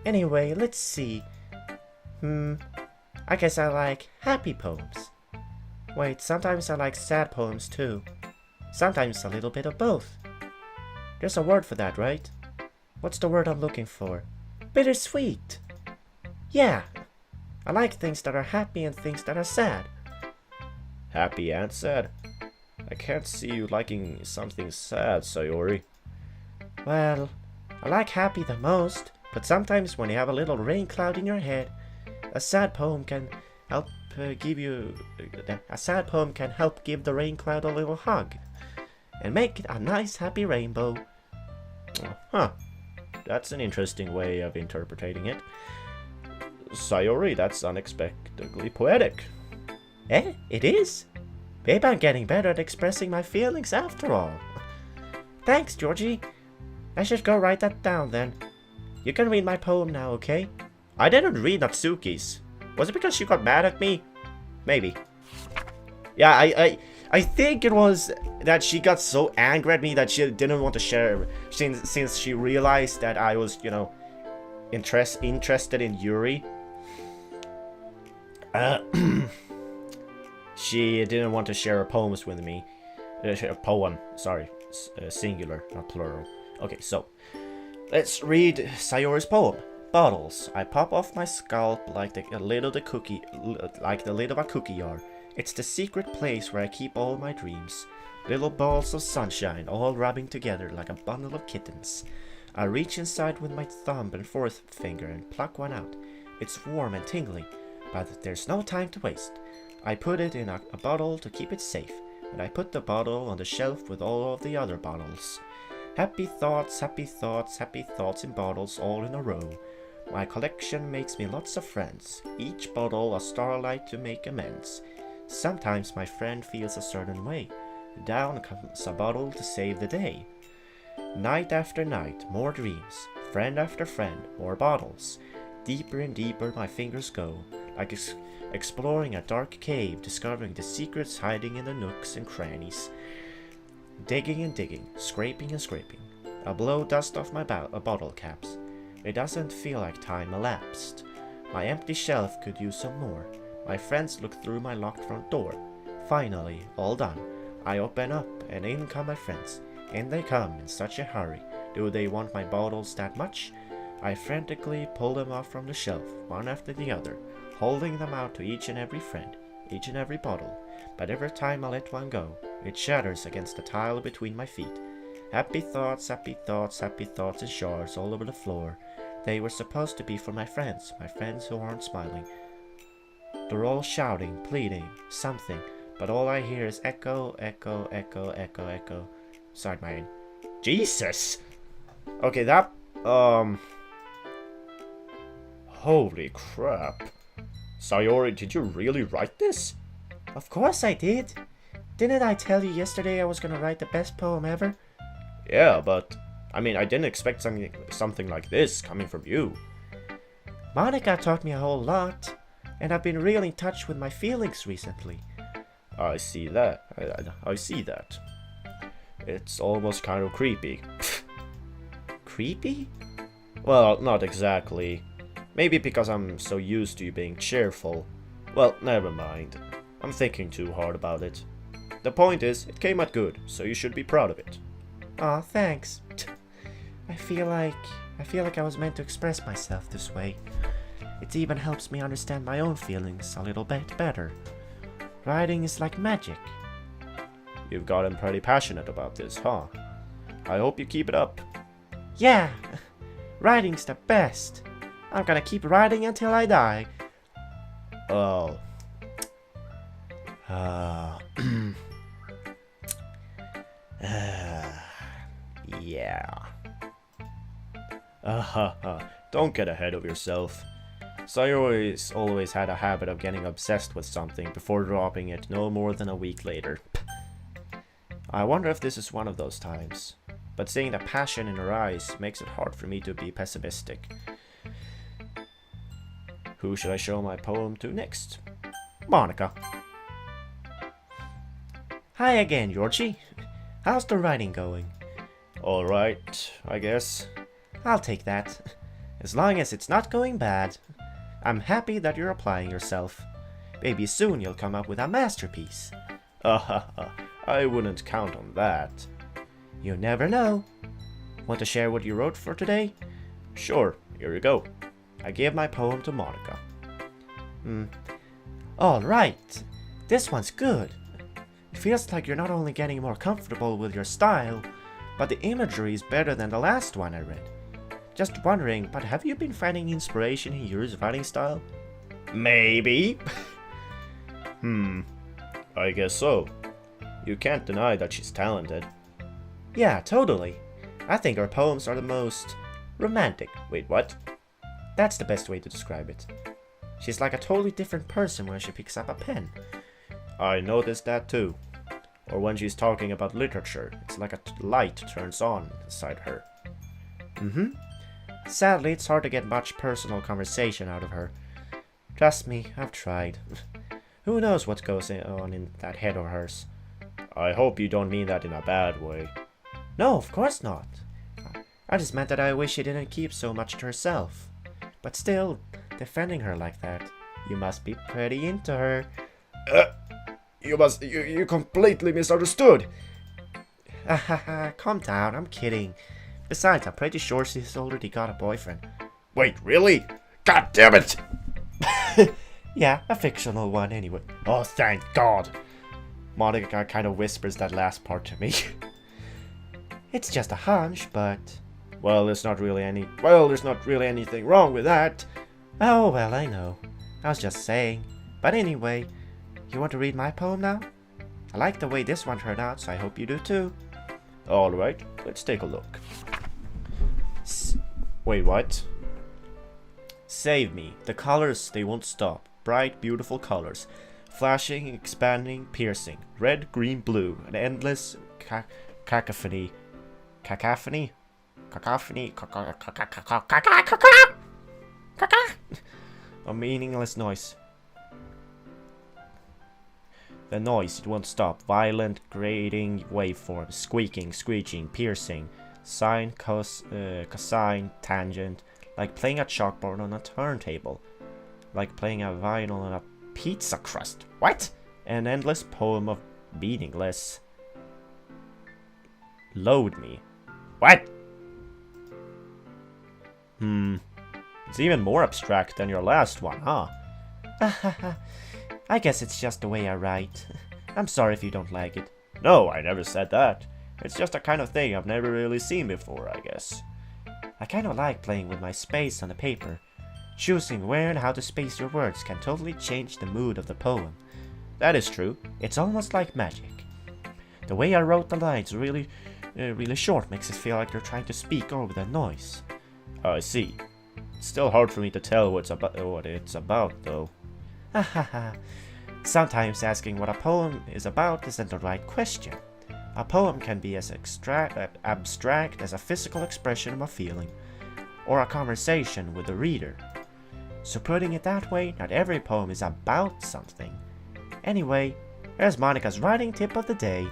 Anyway, let's see. I guess I like happy poems. Wait, sometimes I like sad poems too. Sometimes a little bit of both. There's a word for that, right? What's the word I'm looking for? Bittersweet. Yeah. I like things that are happy and things that are sad. Happy and sad? I can't see you liking something sad, Sayori. Well, I like happy the most, but sometimes when you have a little rain cloud in your head, a sad poem can help give the rain cloud a little hug and make it a nice happy rainbow. Huh. That's an interesting way of interpreting it. Sayori, that's unexpectedly poetic. Eh? It is? Babe, I'm getting better at expressing my feelings after all. Thanks, Georgie. I should go write that down then. You can read my poem now, okay? I didn't read Natsuki's. Was it because she got mad at me? Maybe. Yeah, I think it was that she got so angry at me that she didn't want to share, since she realized that I was, you know, interested in Yuri. She didn't want to share her poems with me. A poem, sorry, singular, not plural. Okay, so let's read Sayori's poem. Bottles. I pop off my scalp like the lid of a cookie jar. It's the secret place where I keep all my dreams. Little balls of sunshine, all rubbing together like a bundle of kittens. I reach inside with my thumb and forefinger and pluck one out. It's warm and tingly, but there's no time to waste. I put it in a bottle to keep it safe, and I put the bottle on the shelf with all of the other bottles. Happy thoughts, happy thoughts, happy thoughts in bottles all in a row. My collection makes me lots of friends, each bottle a starlight to make amends. Sometimes my friend feels a certain way. Down comes a bottle to save the day. Night after night, more dreams. Friend after friend, more bottles. Deeper and deeper my fingers go, like exploring a dark cave, discovering the secrets hiding in the nooks and crannies. Digging and digging, scraping and scraping. I blow dust off my bottle caps. It doesn't feel like time elapsed. My empty shelf could use some more. My friends look through my locked front door. Finally, all done. I open up, and in come my friends. In they come in such a hurry. Do they want my bottles that much? I frantically pull them off from the shelf, one after the other, holding them out to each and every friend, each and every bottle. But every time I let one go, it shatters against the tile between my feet. Happy thoughts, happy thoughts, happy thoughts in shards all over the floor. They were supposed to be for my friends who aren't smiling. They're all shouting, pleading, something, but all I hear is echo, echo, echo, echo, echo. Sorry, man. Jesus! Okay, that, holy crap. Sayori, did you really write this? Of course I did. Didn't I tell you yesterday I was gonna write the best poem ever? Yeah, but I mean, I didn't expect something like this coming from you. Monika taught me a whole lot, and I've been real in touch with my feelings recently. I see that. I see that. It's almost kind of creepy. Creepy? Well, not exactly. Maybe because I'm so used to you being cheerful. Well, never mind. I'm thinking too hard about it. The point is, it came out good, so you should be proud of it. Aw, thanks. I feel like I was meant to express myself this way. It even helps me understand my own feelings a little bit better. Writing is like magic. You've gotten pretty passionate about this, huh? I hope you keep it up. Yeah, writing's the best. I'm gonna keep writing until I die. Oh. Yeah. Don't get ahead of yourself. Sayori's always had a habit of getting obsessed with something before dropping it no more than a week later. I wonder if this is one of those times, but seeing the passion in her eyes makes it hard for me to be pessimistic. Who should I show my poem to next? Monika. Hi again, Georgie. How's the writing going? Alright, I guess. I'll take that. As long as it's not going bad. I'm happy that you're applying yourself. Maybe soon you'll come up with a masterpiece. I wouldn't count on that. You never know. Want to share what you wrote for today? Sure, here you go. I gave my poem to Monika. Alright. This one's good. It feels like you're not only getting more comfortable with your style, but the imagery is better than the last one I read. Just wondering, but have you been finding inspiration in your writing style? Maybe. I guess so. You can't deny that she's talented. Yeah, totally. I think her poems are the most romantic. Wait, what? That's the best way to describe it. She's like a totally different person when she picks up a pen. I noticed that too. Or when she's talking about literature, it's like a light turns on inside her. Sadly, it's hard to get much personal conversation out of her. Trust me, I've tried. Who knows what goes on in that head of hers? I hope you don't mean that in a bad way. No, of course not. I just meant that I wish she didn't keep so much to herself. But still, defending her like that, you must be pretty into her. You completely misunderstood. Calm down, I'm kidding. Besides, I'm pretty sure she's already got a boyfriend. Wait, really? God damn it! Yeah, a fictional one anyway. Oh, thank God. Monika kind of whispers that last part to me. It's just a hunch, but... Well, there's not really anything wrong with that. Oh, well, I know. I was just saying. But anyway, you want to read my poem now? I like the way this one turned out, so I hope you do too. Alright, let's take a look. Wait, what? Save me. The colors, they won't stop. Bright, beautiful colors. Flashing, expanding, piercing. Red, green, blue. An endless cacophony. Cacophony? Cacophony? A meaningless noise. The noise, it won't stop. Violent, grating waveforms. Squeaking, screeching, piercing. Sine, cosine, tangent. Like playing a chalkboard on a turntable. Like playing a violin on a pizza crust. What? An endless poem of meaningless. Load me. What? It's even more abstract than your last one, huh? I guess it's just the way I write. I'm sorry if you don't like it. No, I never said that. It's just a kind of thing I've never really seen before, I guess. I kind of like playing with my space on the paper. Choosing where and how to space your words can totally change the mood of the poem. That is true. It's almost like magic. The way I wrote the lines really short makes it feel like they're trying to speak over the noise. I see. It's still hard for me to tell what it's about, though. Sometimes asking what a poem is about isn't the right question. A poem can be as abstract as a physical expression of a feeling, or a conversation with the reader. So putting it that way, not every poem is about something. Anyway, here's Monika's writing tip of the day.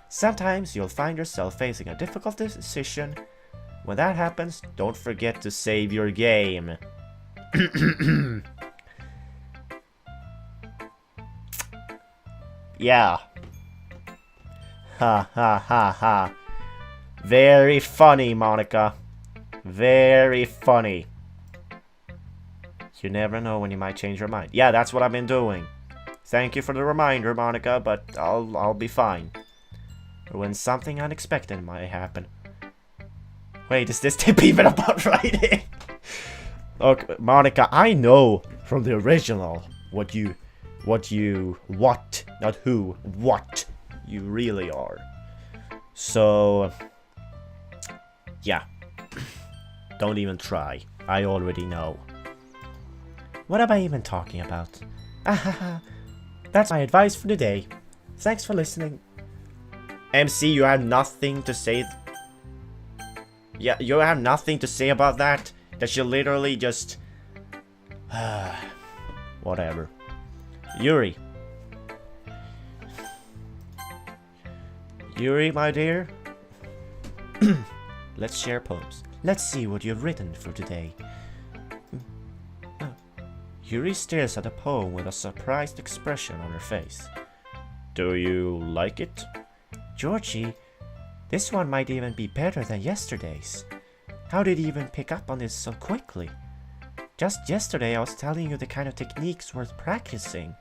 Sometimes you'll find yourself facing a difficult decision. When that happens, don't forget to save your game. Yeah. Ha ha ha ha. Very funny, Monika. Very funny. You never know when you might change your mind. Yeah, that's what I've been doing. Thank you for the reminder, Monika, but I'll be fine. Or when something unexpected might happen. Wait, is this tip even about writing? Okay, Monika, I know from the original what you really are. So, yeah. Don't even try. I already know. What am I even talking about? Ahaha. That's my advice for today. Thanks for listening. MC, you have nothing to say. Yeah, you have nothing to say about that? That you literally just... Whatever. Yuri. Yuri, my dear. Let's share poems. Let's see what you've written for today. Yuri stares at the poem with a surprised expression on her face. Do you like it? Georgie, this one might even be better than yesterday's. How did you even pick up on this so quickly? Just yesterday I was telling you the kind of techniques worth practicing.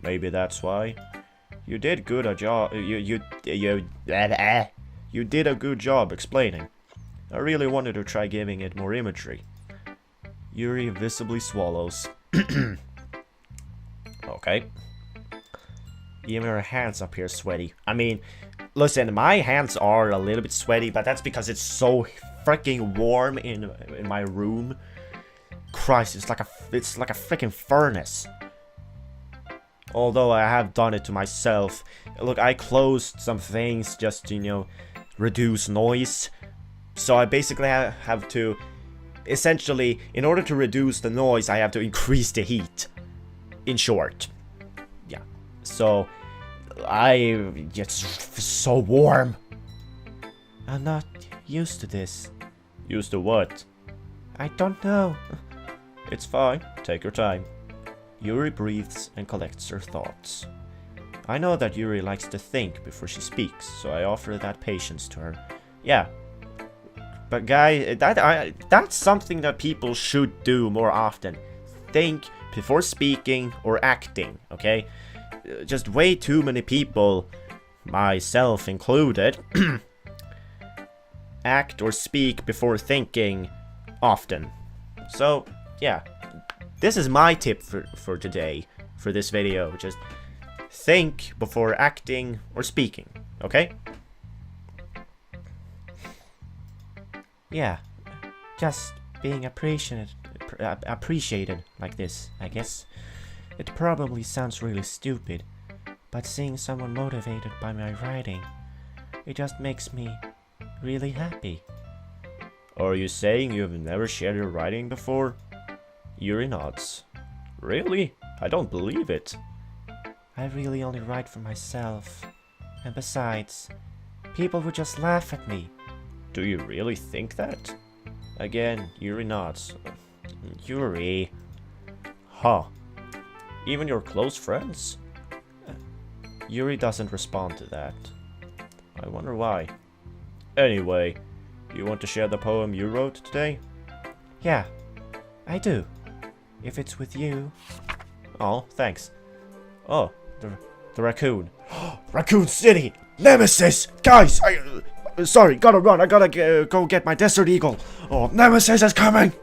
Maybe that's why. You did good a job. You did a good job explaining. I really wanted to try giving it more imagery. Yuri visibly swallows. Okay. Even her hands appear sweaty. I mean, listen, my hands are a little bit sweaty, but that's because it's so freaking warm in my room. Christ, it's like a freaking furnace. Although I have done it to myself. Look, I closed some things just to, you know, reduce noise. So I basically have to, essentially, in order to reduce the noise, I have to increase the heat. In short. Yeah. So, it's so warm. I'm not used to this. Used to what? I don't know. It's fine. Take your time. Yuri breathes and collects her thoughts. I know that Yuri likes to think before she speaks, so I offer that patience to her. Yeah. But guys, that's something that people should do more often. Think before speaking or acting, okay? Just way too many people, myself included, act or speak before thinking often. So, yeah. This is my tip for today, for this video. Just think before acting or speaking, okay? Yeah, just being appreciated like this, I guess. It probably sounds really stupid, but seeing someone motivated by my writing, it just makes me really happy. Are you saying you've never shared your writing before? Yuri nods. Really? I don't believe it. I really only write for myself. And besides, people would just laugh at me. Do you really think that? Again, Yuri nods. Yuri. Huh. Even your close friends? Yuri doesn't respond to that. I wonder why. Anyway, you want to share the poem you wrote today? Yeah, I do. If it's with you. Oh, thanks. Oh, the raccoon. Raccoon City! Nemesis! Guys, sorry, gotta run. I gotta go get my Desert Eagle. Oh, Nemesis is coming!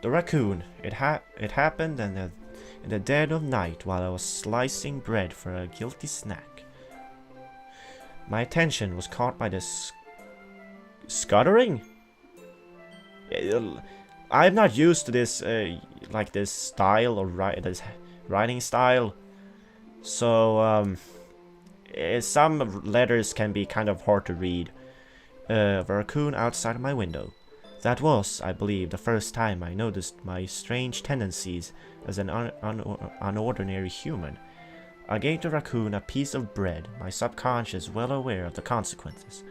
The raccoon. It happened in the dead of night while I was slicing bread for a guilty snack. My attention was caught by this scuttering. I'm not used to this, like this style or this writing style. So, some letters can be kind of hard to read. A raccoon outside my window. That was, I believe, the first time I noticed my strange tendencies as an unordinary human. I gave the raccoon a piece of bread, my subconscious well aware of the consequences.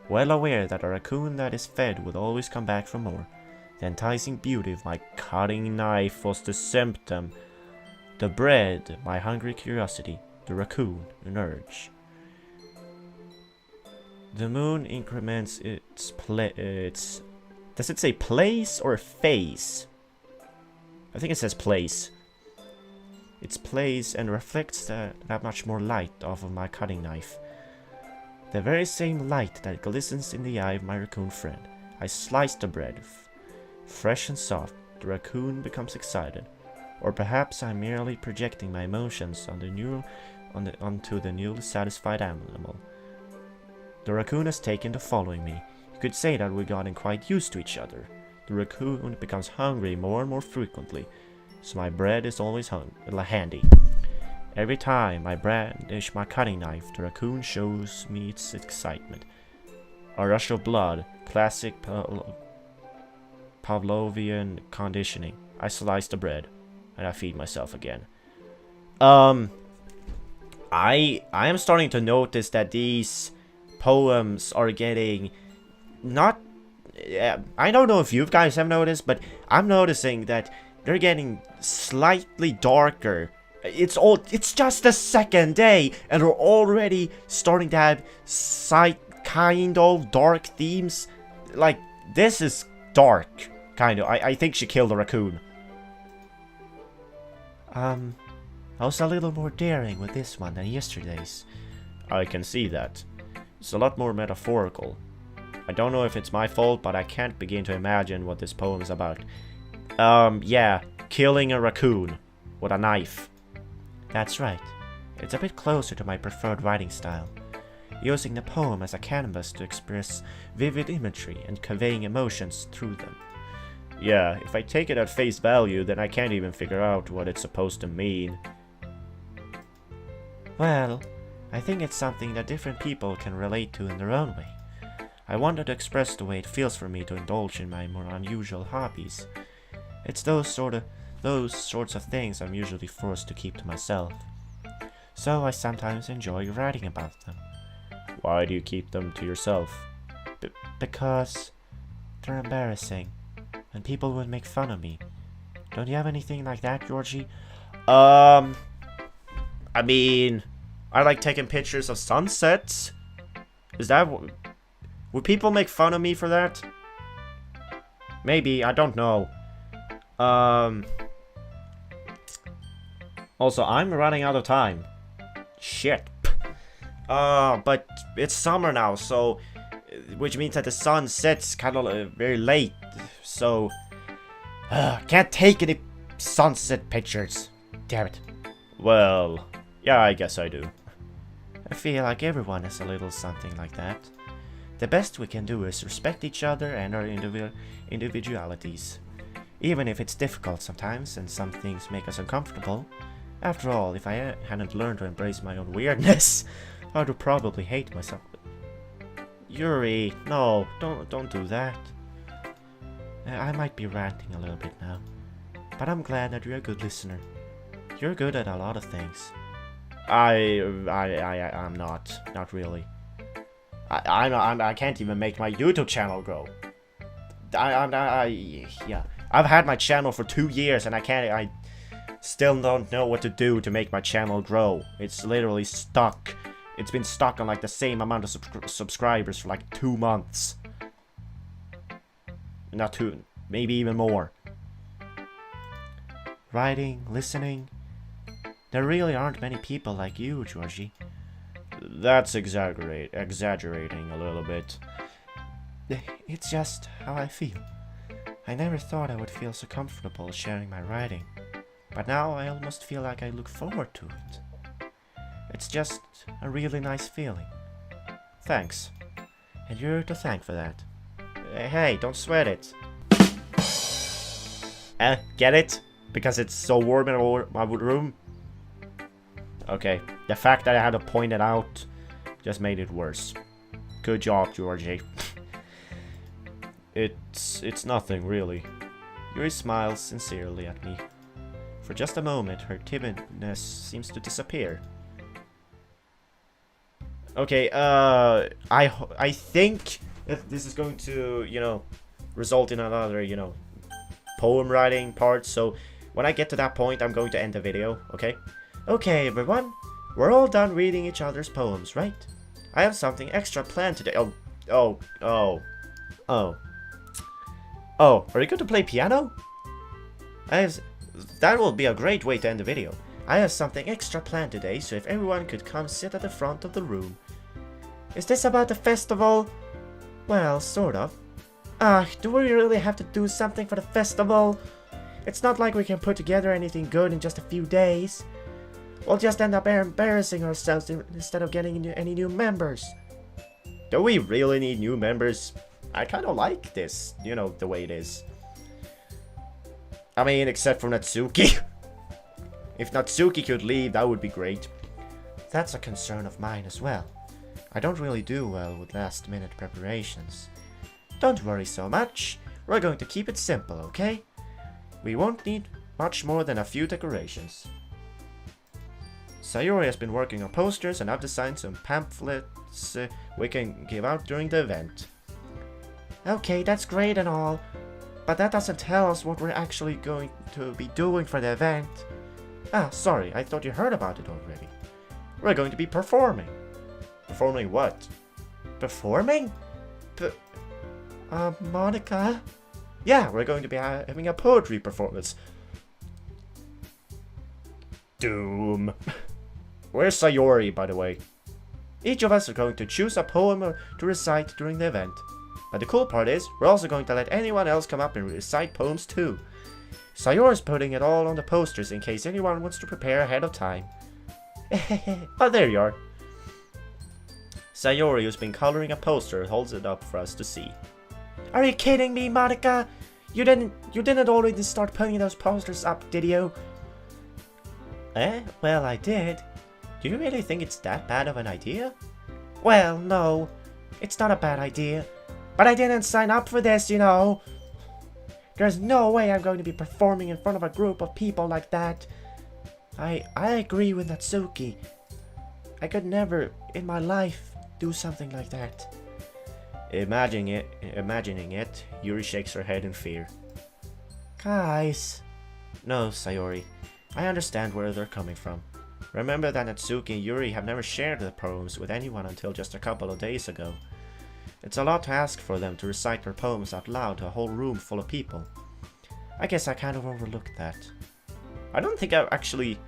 Well aware that a raccoon that is fed would always come back for more. The enticing beauty of my cutting knife was the symptom. The bread, my hungry curiosity. The raccoon, an urge. The moon increments its does it say place or phase? I think it says place. Its place and reflects that much more light off of my cutting knife. The very same light that glistens in the eye of my raccoon friend. I slice the bread. Fresh and soft, the raccoon becomes excited. Or perhaps I'm merely projecting my emotions onto the newly satisfied animal. The raccoon has taken to following me. You could say that we've gotten quite used to each other. the raccoon becomes hungry more and more frequently, so my bread is always handy. Every time I brandish my cutting knife, the raccoon shows me its excitement. A rush of blood, classic Pavlovian conditioning. I slice the bread, and I feed myself again. I am starting to notice that these poems are getting not... I don't know if you guys have noticed, but I'm noticing that they're getting slightly darker. It's just the second day, and we're already starting to have kind of dark themes. Like, this is dark, kind of. I think she killed a raccoon. I was a little more daring with this one than yesterday's. I can see that. It's a lot more metaphorical. I don't know if it's my fault, but I can't begin to imagine what this poem is about. Yeah, killing a raccoon with a knife. That's right. It's a bit closer to my preferred writing style, using the poem as a canvas to express vivid imagery and conveying emotions through them. Yeah, if I take it at face value, then I can't even figure out what it's supposed to mean. Well, I think it's something that different people can relate to in their own way. I wanted to express the way it feels for me to indulge in my more unusual hobbies. It's those sorts of things I'm usually forced to keep to myself. So I sometimes enjoy writing about them. Why do you keep them to yourself? Because they're embarrassing, and people would make fun of me. Don't you have anything like that, Georgie? I mean, I like taking pictures of sunsets. Is that... Would people make fun of me for that? Maybe, I don't know. Also, I'm running out of time. Shit. But it's summer now, so... Which means that the sun sets kind of very late. So... can't take any sunset pictures. Damn it. Well, yeah, I guess I do. I feel like everyone has a little something like that. The best we can do is respect each other and our individualities. Even if it's difficult sometimes and some things make us uncomfortable. After all, if I hadn't learned to embrace my own weirdness, I would probably hate myself. Yuri, no, don't do that. I might be ranting a little bit now, but I'm glad that you're a good listener. You're good at a lot of things. I'm not really. I can't even make my YouTube channel grow. Yeah. I've had my channel for 2 years and I still don't know what to do to make my channel grow. It's literally stuck. It's been stuck on like the same amount of subscribers for like 2 months. Not 2, maybe even more. Writing, listening. There really aren't many people like you, Georgie. That's exaggerating a little bit. It's just how I feel. I never thought I would feel so comfortable sharing my writing, but now I almost feel like I look forward to it. It's just a really nice feeling. Thanks. And you're to thank for that. Hey, don't sweat it. Get it? Because it's so warm in my room? Okay, the fact that I had to point it out just made it worse. Good job, Georgie. It's nothing, really. Yuri smiles sincerely at me. For just a moment, her timidness seems to disappear. Okay, I think that this is going to, result in another, poem writing part. So when I get to that point, I'm going to end the video, okay? Okay, everyone. We're all done reading each other's poems, right? I have something extra planned today. Oh, are you going to play piano? That will be a great way to end the video. I have something extra planned today, so if everyone could come sit at the front of the room. Is this about the festival? Well, sort of. Do we really have to do something for the festival? It's not like we can put together anything good in just a few days. We'll just end up embarrassing ourselves instead of getting any new members. Do we really need new members? I kind of like this, the way it is. I mean, except for Natsuki. If Natsuki could leave, that would be great. That's a concern of mine as well. I don't really do well with last-minute preparations. Don't worry so much. We're going to keep it simple, okay? We won't need much more than a few decorations. Sayori has been working on posters, and I've designed some pamphlets we can give out during the event. Okay, that's great and all, but that doesn't tell us what we're actually going to be doing for the event. Ah, sorry, I thought you heard about it already. We're going to be performing. Performing what? Performing? Monika? Yeah, we're going to be having a poetry performance. Doom. Where's Sayori, by the way? Each of us are going to choose a poem to recite during the event. But the cool part is, we're also going to let anyone else come up and recite poems too. Sayori's putting it all on the posters in case anyone wants to prepare ahead of time. Oh, there you are. Sayori, who's been coloring a poster, holds it up for us to see. Are you kidding me, Monika? You didn't already start putting those posters up, did you? Well, I did. Do you really think it's that bad of an idea? Well, no. It's not a bad idea. But I didn't sign up for this, you know. There's no way I'm going to be performing in front of a group of people like that. I agree with Natsuki. I could never, in my life, do something like that. Imagining it, Yuri shakes her head in fear. Guys. No, Sayori. I understand where they're coming from. Remember that Natsuki and Yuri have never shared their poems with anyone until just a couple of days ago. It's a lot to ask for them to recite their poems out loud to a whole room full of people. I guess I kind of overlooked that. I don't think I've actually...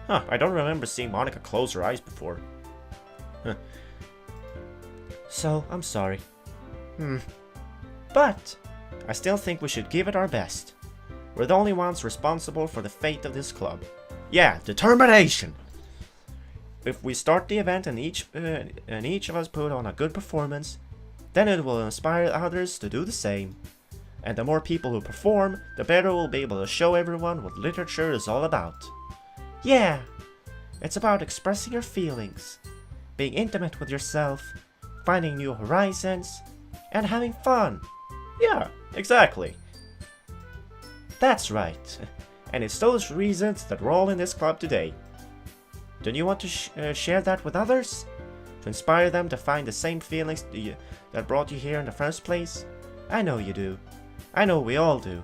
I don't remember seeing Monika close her eyes before. So, I'm sorry. But I still think we should give it our best. We're the only ones responsible for the fate of this club. Yeah, determination! If we start the event and each of us put on a good performance, then it will inspire others to do the same. And the more people who perform, the better we'll be able to show everyone what literature is all about. Yeah, it's about expressing your feelings, being intimate with yourself, finding new horizons, and having fun. Yeah, exactly. That's right. And it's those reasons that we're all in this club today. Don't you want to share that with others? To inspire them to find the same feelings that brought you here in the first place? I know you do. I know we all do.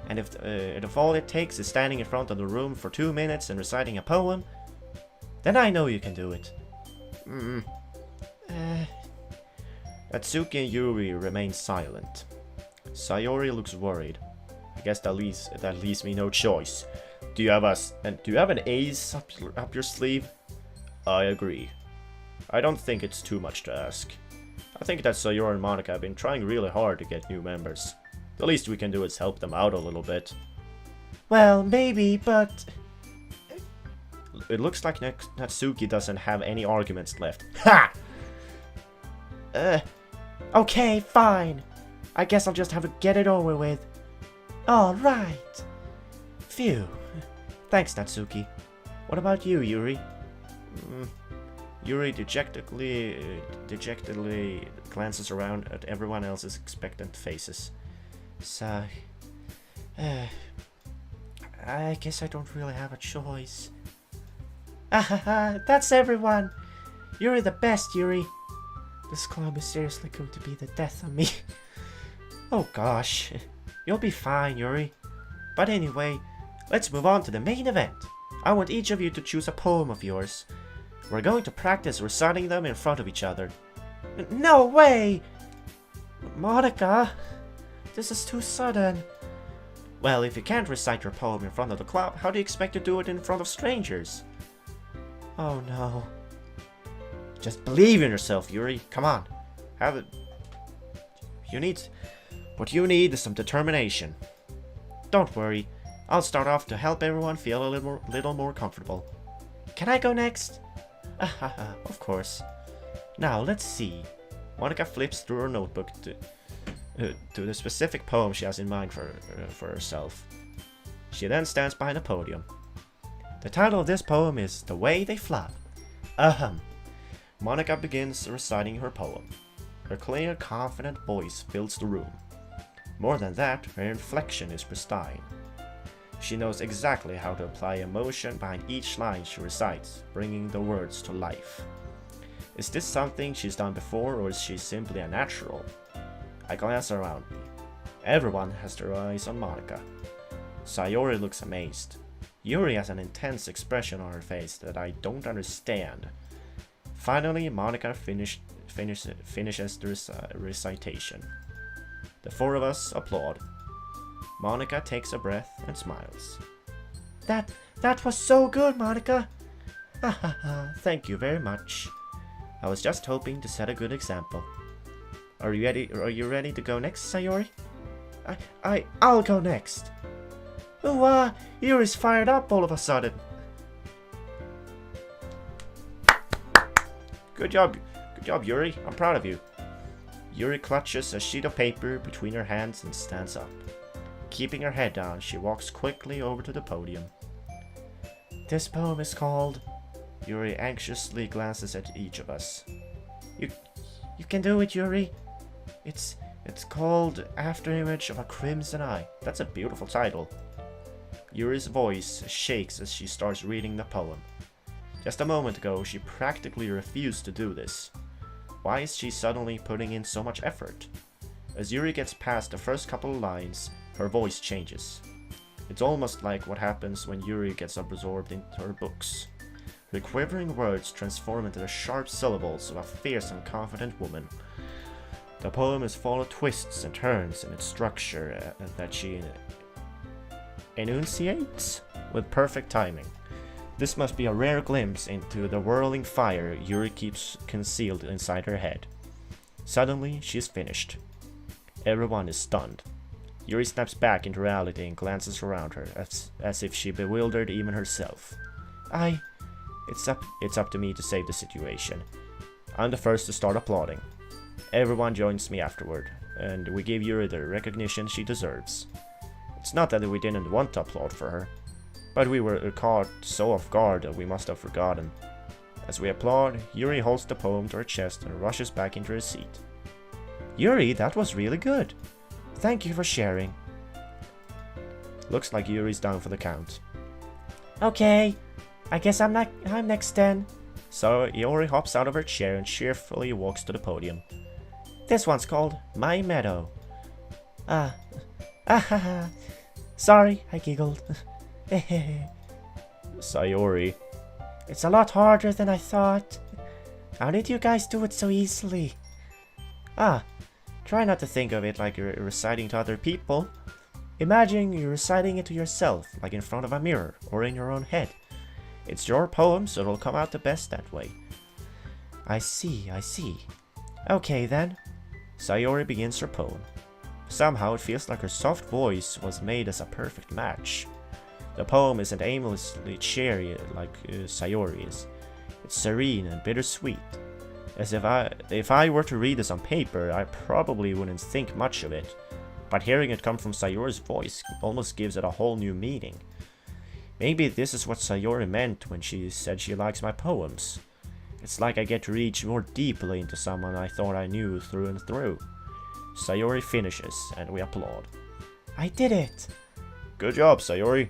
And if all it takes is standing in front of the room for 2 minutes and reciting a poem, then I know you can do it. Atsuki and Yuri remain silent. Sayori looks worried. I guess that leaves me no choice. Do you have an ace up your sleeve? I agree. I don't think it's too much to ask. I think that Sayori and Monika have been trying really hard to get new members. The least we can do is help them out a little bit. Well, maybe, but... It looks like Natsuki doesn't have any arguments left. Ha! Okay, fine. I guess I'll just have to get it over with. Alright. Phew. Thanks, Natsuki. What about you, Yuri? Yuri dejectedly glances around at everyone else's expectant faces. Sigh. I guess I don't really have a choice. That's everyone. You're the best, Yuri. This club is seriously going to be the death of me. Oh gosh. You'll be fine, Yuri. But anyway, let's move on to the main event. I want each of you to choose a poem of yours. We're going to practice reciting them in front of each other. No way! Monika, this is too sudden. Well, if you can't recite your poem in front of the club, how do you expect to do it in front of strangers? Oh no. Just believe in yourself, Yuri. Come on. Have it. What you need is some determination. Don't worry. I'll start off to help everyone feel a little more comfortable. Can I go next? Of course. Now, let's see. Monika flips through her notebook to the specific poem she has in mind for herself. She then stands behind the podium. The title of this poem is The Way They Fly. Ahem. Monika begins reciting her poem. Her clear, confident voice fills the room. More than that, her inflection is pristine. She knows exactly how to apply emotion behind each line she recites, bringing the words to life. Is this something she's done before, or is she simply a natural? I glance around me. Everyone has their eyes on Monika. Sayori looks amazed. Yuri has an intense expression on her face that I don't understand. Finally, Monika finishes the recitation. The four of us applaud. Monika takes a breath and smiles. That was so good, Monika. Thank you very much. I was just hoping to set a good example. Are you ready to go next, Sayori? I'll go next. Oh, Yuri's fired up all of a sudden. Good job, Yuri. I'm proud of you. Yuri clutches a sheet of paper between her hands and stands up. Keeping her head down, she walks quickly over to the podium. This poem is called... Yuri anxiously glances at each of us. You can do it, Yuri. It's called Afterimage of a Crimson Eye. That's a beautiful title. Yuri's voice shakes as she starts reading the poem. Just a moment ago, she practically refused to do this. Why is she suddenly putting in so much effort? As Yuri gets past the first couple of lines, her voice changes. It's almost like what happens when Yuri gets absorbed into her books. Her quivering words transform into the sharp syllables of a fierce and confident woman. The poem is full of twists and turns in its structure that she enunciates with perfect timing. This must be a rare glimpse into the whirling fire Yuri keeps concealed inside her head. Suddenly, she's finished. Everyone is stunned. Yuri snaps back into reality and glances around her, as if she bewildered even herself. It's up to me to save the situation. I'm the first to start applauding. Everyone joins me afterward, and we give Yuri the recognition she deserves. It's not that we didn't want to applaud for her, but we were caught so off guard that we must have forgotten. As we applaud, Yuri holds the poem to her chest and rushes back into her seat. Yuri, that was really good. Thank you for sharing. Looks like Yuri's down for the count. Okay, I guess I'm next then. So Yuri hops out of her chair and cheerfully walks to the podium. This one's called My Meadow. Sorry, I giggled. Sayori. It's a lot harder than I thought. How did you guys do it so easily? Try not to think of it like you're reciting to other people. Imagine you're reciting it to yourself, like in front of a mirror or in your own head. It's your poem, so it'll come out the best that way. I see. Okay then. Sayori begins her poem. Somehow it feels like her soft voice was made as a perfect match. The poem isn't aimlessly cheery like Sayori is. It's serene and bittersweet. As if I were to read this on paper, I probably wouldn't think much of it. But hearing it come from Sayori's voice almost gives it a whole new meaning. Maybe this is what Sayori meant when she said she likes my poems. It's like I get to reach more deeply into someone I thought I knew through and through. Sayori finishes, and we applaud. I did it! Good job, Sayori.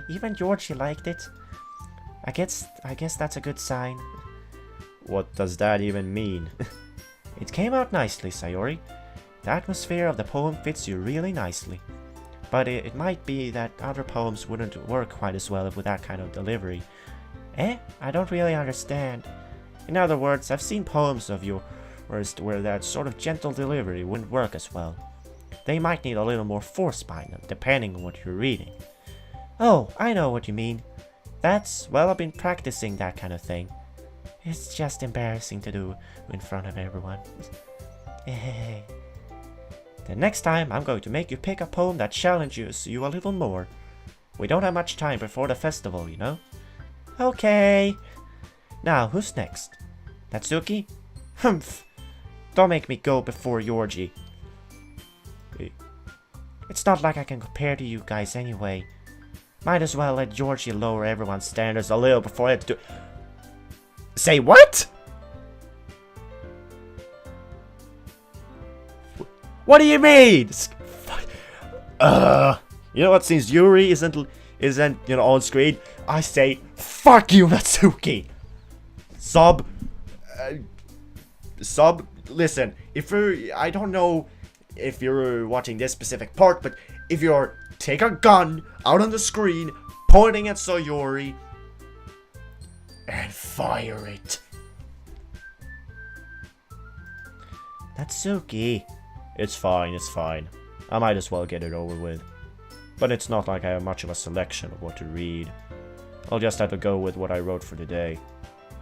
Even Georgie liked it. I guess that's a good sign. What does that even mean? It came out nicely, Sayori. The atmosphere of the poem fits you really nicely. But it might be that other poems wouldn't work quite as well with that kind of delivery. I don't really understand. In other words, I've seen poems of yours where that sort of gentle delivery wouldn't work as well. They might need a little more force behind them, depending on what you're reading. Oh, I know what you mean. Well, I've been practicing that kind of thing. It's just embarrassing to do in front of everyone. The next time, I'm going to make you pick a poem that challenges you a little more. We don't have much time before the festival, you know? Okay. Now, who's next? Natsuki? Humph. Don't make me go before Yorji. It's not like I can compare to you guys anyway. Might as well let Georgie lower everyone's standards a little before I have to do... Say what? What do you mean? You know what? Since Yuri isn't on screen, I say fuck you, Natsuki. Listen, I don't know if you're watching this specific part, but if you're take a gun out on the screen, pointing at Sayori, and fire it. Natsuki. It's fine. I might as well get it over with. But it's not like I have much of a selection of what to read. I'll just have to go with what I wrote for today.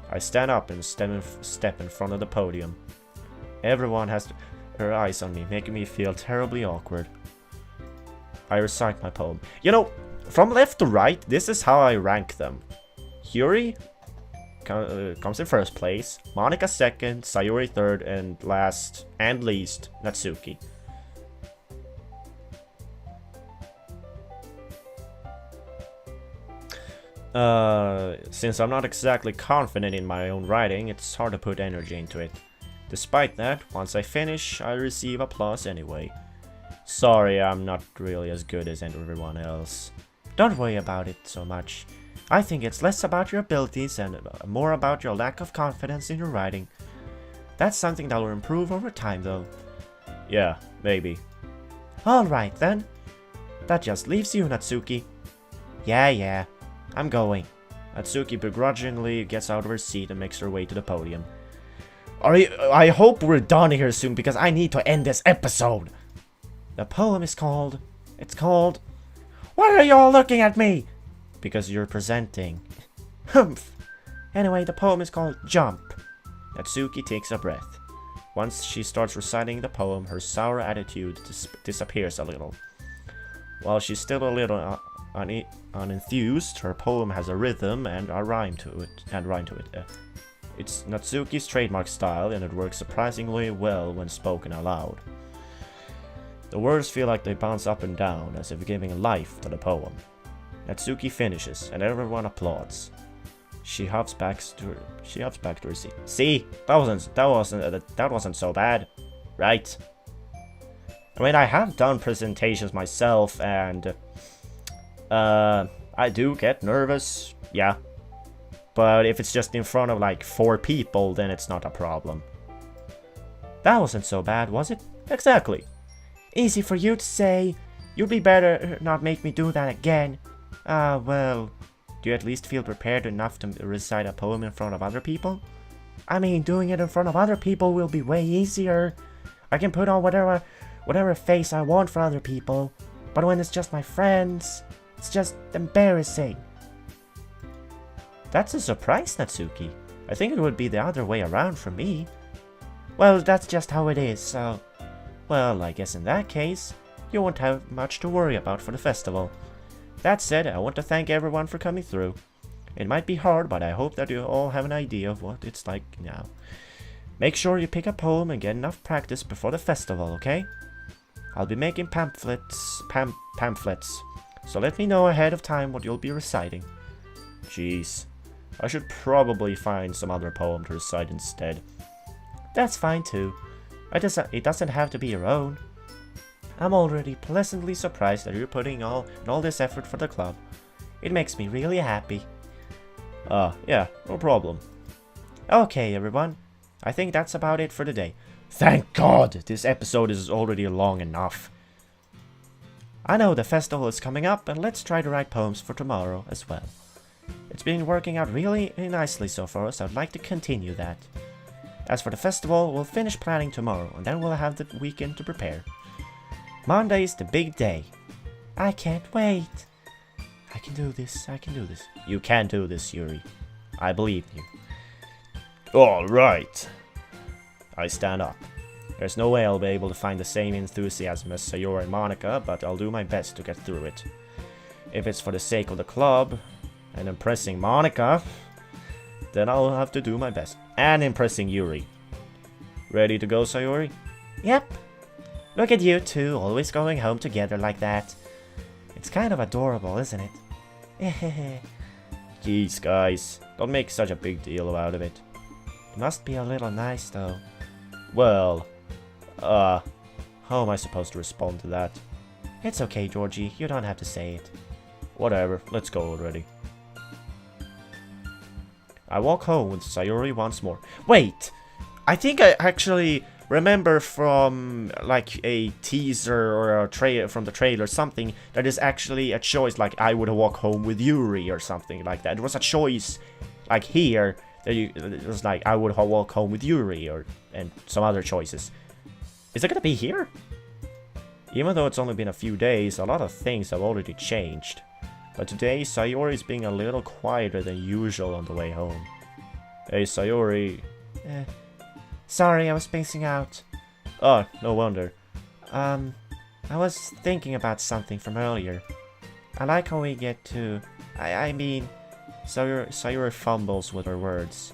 I stand up and step in front of the podium. Everyone has their eyes on me, making me feel terribly awkward. I recite my poem. You know, from left to right, this is how I rank them. Yuri comes in first place, Monika second, Sayori third, and last and least, Natsuki. Since I'm not exactly confident in my own writing, it's hard to put energy into it. Despite that, once I finish, I receive applause anyway. Sorry, I'm not really as good as everyone else. Don't worry about it so much. I think it's less about your abilities and more about your lack of confidence in your writing. That's something that will improve over time though. Yeah, maybe. Alright then. That just leaves you, Natsuki. Yeah, I'm going. Natsuki begrudgingly gets out of her seat and makes her way to the podium. I hope we're done here soon because I need to end this episode. The poem is called... Why are you all looking at me? Because you're presenting. Humph. Anyway, the poem is called Jump. Natsuki takes a breath. Once she starts reciting the poem, her sour attitude disappears a little. While she's still a little unenthused, her poem has a rhythm and a rhyme to it. It's Natsuki's trademark style, and it works surprisingly well when spoken aloud. The words feel like they bounce up and down, as if giving life to the poem. Natsuki finishes, and everyone applauds. She hops back to her seat. See, that wasn't so bad, right? I mean, I have done presentations myself, and I do get nervous, yeah. But if it's just in front of like 4 people, then it's not a problem. That wasn't so bad, was it? Exactly. Easy for you to say. You'd be better not make me do that again. Well, do you at least feel prepared enough to recite a poem in front of other people? I mean, doing it in front of other people will be way easier. I can put on whatever face I want for other people. But when it's just my friends, it's just embarrassing. That's a surprise, Natsuki. I think it would be the other way around for me. Well, that's just how it is, so... Well, I guess in that case, you won't have much to worry about for the festival. That said, I want to thank everyone for coming through. It might be hard, but I hope that you all have an idea of what it's like now. Make sure you pick a poem and get enough practice before the festival, okay? I'll be making pamphlets, so let me know ahead of time what you'll be reciting. Jeez. I should probably find some other poem to recite instead. That's fine too. It doesn't have to be your own. I'm already pleasantly surprised that you're putting all this effort for the club. It makes me really happy. Yeah, no problem. Okay, everyone. I think that's about it for today. Thank God! This episode is already long enough. I know the festival is coming up, and let's try to write poems for tomorrow as well. It's been working out really nicely so far, so I'd like to continue that. As for the festival, we'll finish planning tomorrow, and then we'll have the weekend to prepare. Monday is the big day. I can't wait. I can do this. You can do this, Yuri. I believe in you. Alright. I stand up. There's no way I'll be able to find the same enthusiasm as Sayori and Monika, but I'll do my best to get through it. If it's for the sake of the club, and impressing Monika, then I'll have to do my best. And impressing Yuri. Ready to go, Sayori? Yep. Look at you two, always going home together like that. It's kind of adorable, isn't it? Jeez, guys, don't make such a big deal out of it. It must be a little nice, though. Well, how am I supposed to respond to that? It's okay, Georgie, you don't have to say it. Whatever, let's go already. I walk home with Sayori once more. Wait! I think I actually remember from like a teaser or a trailer from the trailer something that is actually a choice, like I would walk home with Yuri or something like that. It was a choice like here that it was like I would walk home with Yuri and some other choices. Is it gonna be here? Even though it's only been a few days, a lot of things have already changed. But today, Sayori is being a little quieter than usual on the way home. Hey, Sayori. Sorry, I was spacing out. Oh, no wonder. I was thinking about something from earlier. I like how we get to... I mean... Sayori fumbles with her words.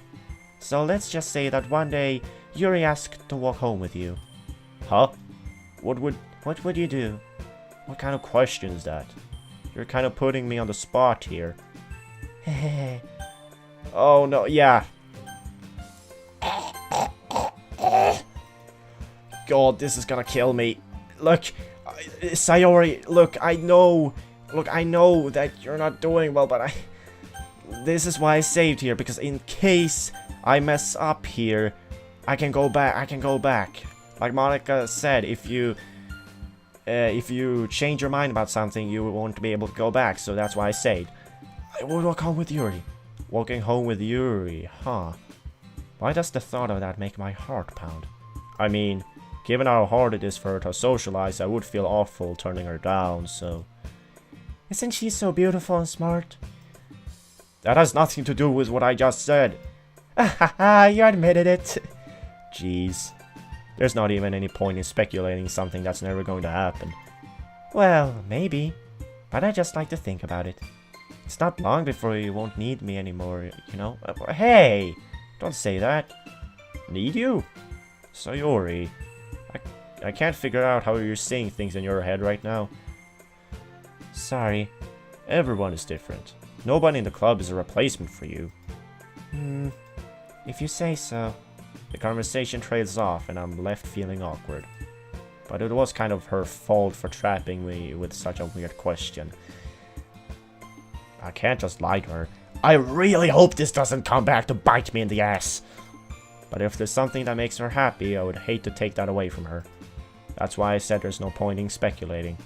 So let's just say that one day, Yuri asked to walk home with you. Huh? What would you do? What kind of question is that? You're kind of putting me on the spot here. Hehehe. Oh no, yeah. God, this is gonna kill me. Look, Sayori, look, I know that you're not doing well, but this is why I saved here, because in case I mess up here, I can go back. Like Monika said, if you change your mind about something, you won't be able to go back, so that's why I saved. I will walk home with Yuri. Walking home with Yuri, huh? Why does the thought of that make my heart pound? I mean, given how hard it is for her to socialize, I would feel awful turning her down, so... Isn't she so beautiful and smart? That has nothing to do with what I just said. You admitted it. Jeez. There's not even any point in speculating something that's never going to happen. Well, maybe. But I just like to think about it. It's not long before you won't need me anymore, you know? Hey! Don't say that. Need you? Sayori. I can't figure out how you're seeing things in your head right now. Sorry. Everyone is different. Nobody in the club is a replacement for you. If you say so. The conversation trails off and I'm left feeling awkward. But it was kind of her fault for trapping me with such a weird question. I can't just lie to her. I really hope this doesn't come back to bite me in the ass. But if there's something that makes her happy, I would hate to take that away from her. That's why I said there's no point in speculating.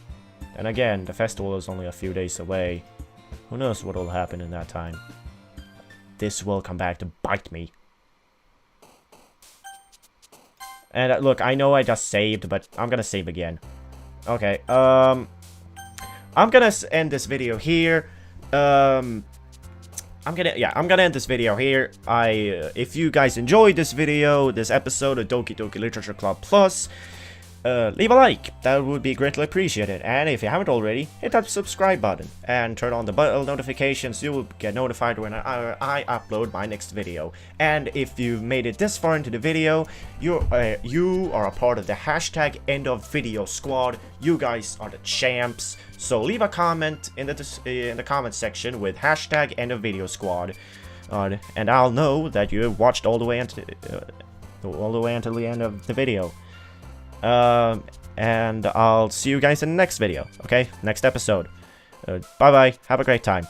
And again, the festival is only a few days away. Who knows what will happen in that time. This will come back to bite me. And look, I know I just saved, but I'm gonna save again. Okay, I'm gonna end this video here. I'm gonna end this video here. If you guys enjoyed this video, this episode of Doki Doki Literature Club Plus, leave a like. That would be greatly appreciated. And if you haven't already, hit that subscribe button and turn on the bell notifications. You will get notified when I upload my next video. And if you've made it this far into the video, you are a part of the hashtag end of video squad. You guys are the champs. So leave a comment in the comment section with hashtag end of video squad, and I'll know that you have watched all the way until the end of the video. And I'll see you guys in the next video, okay? Next episode. Bye-bye. Have a great time.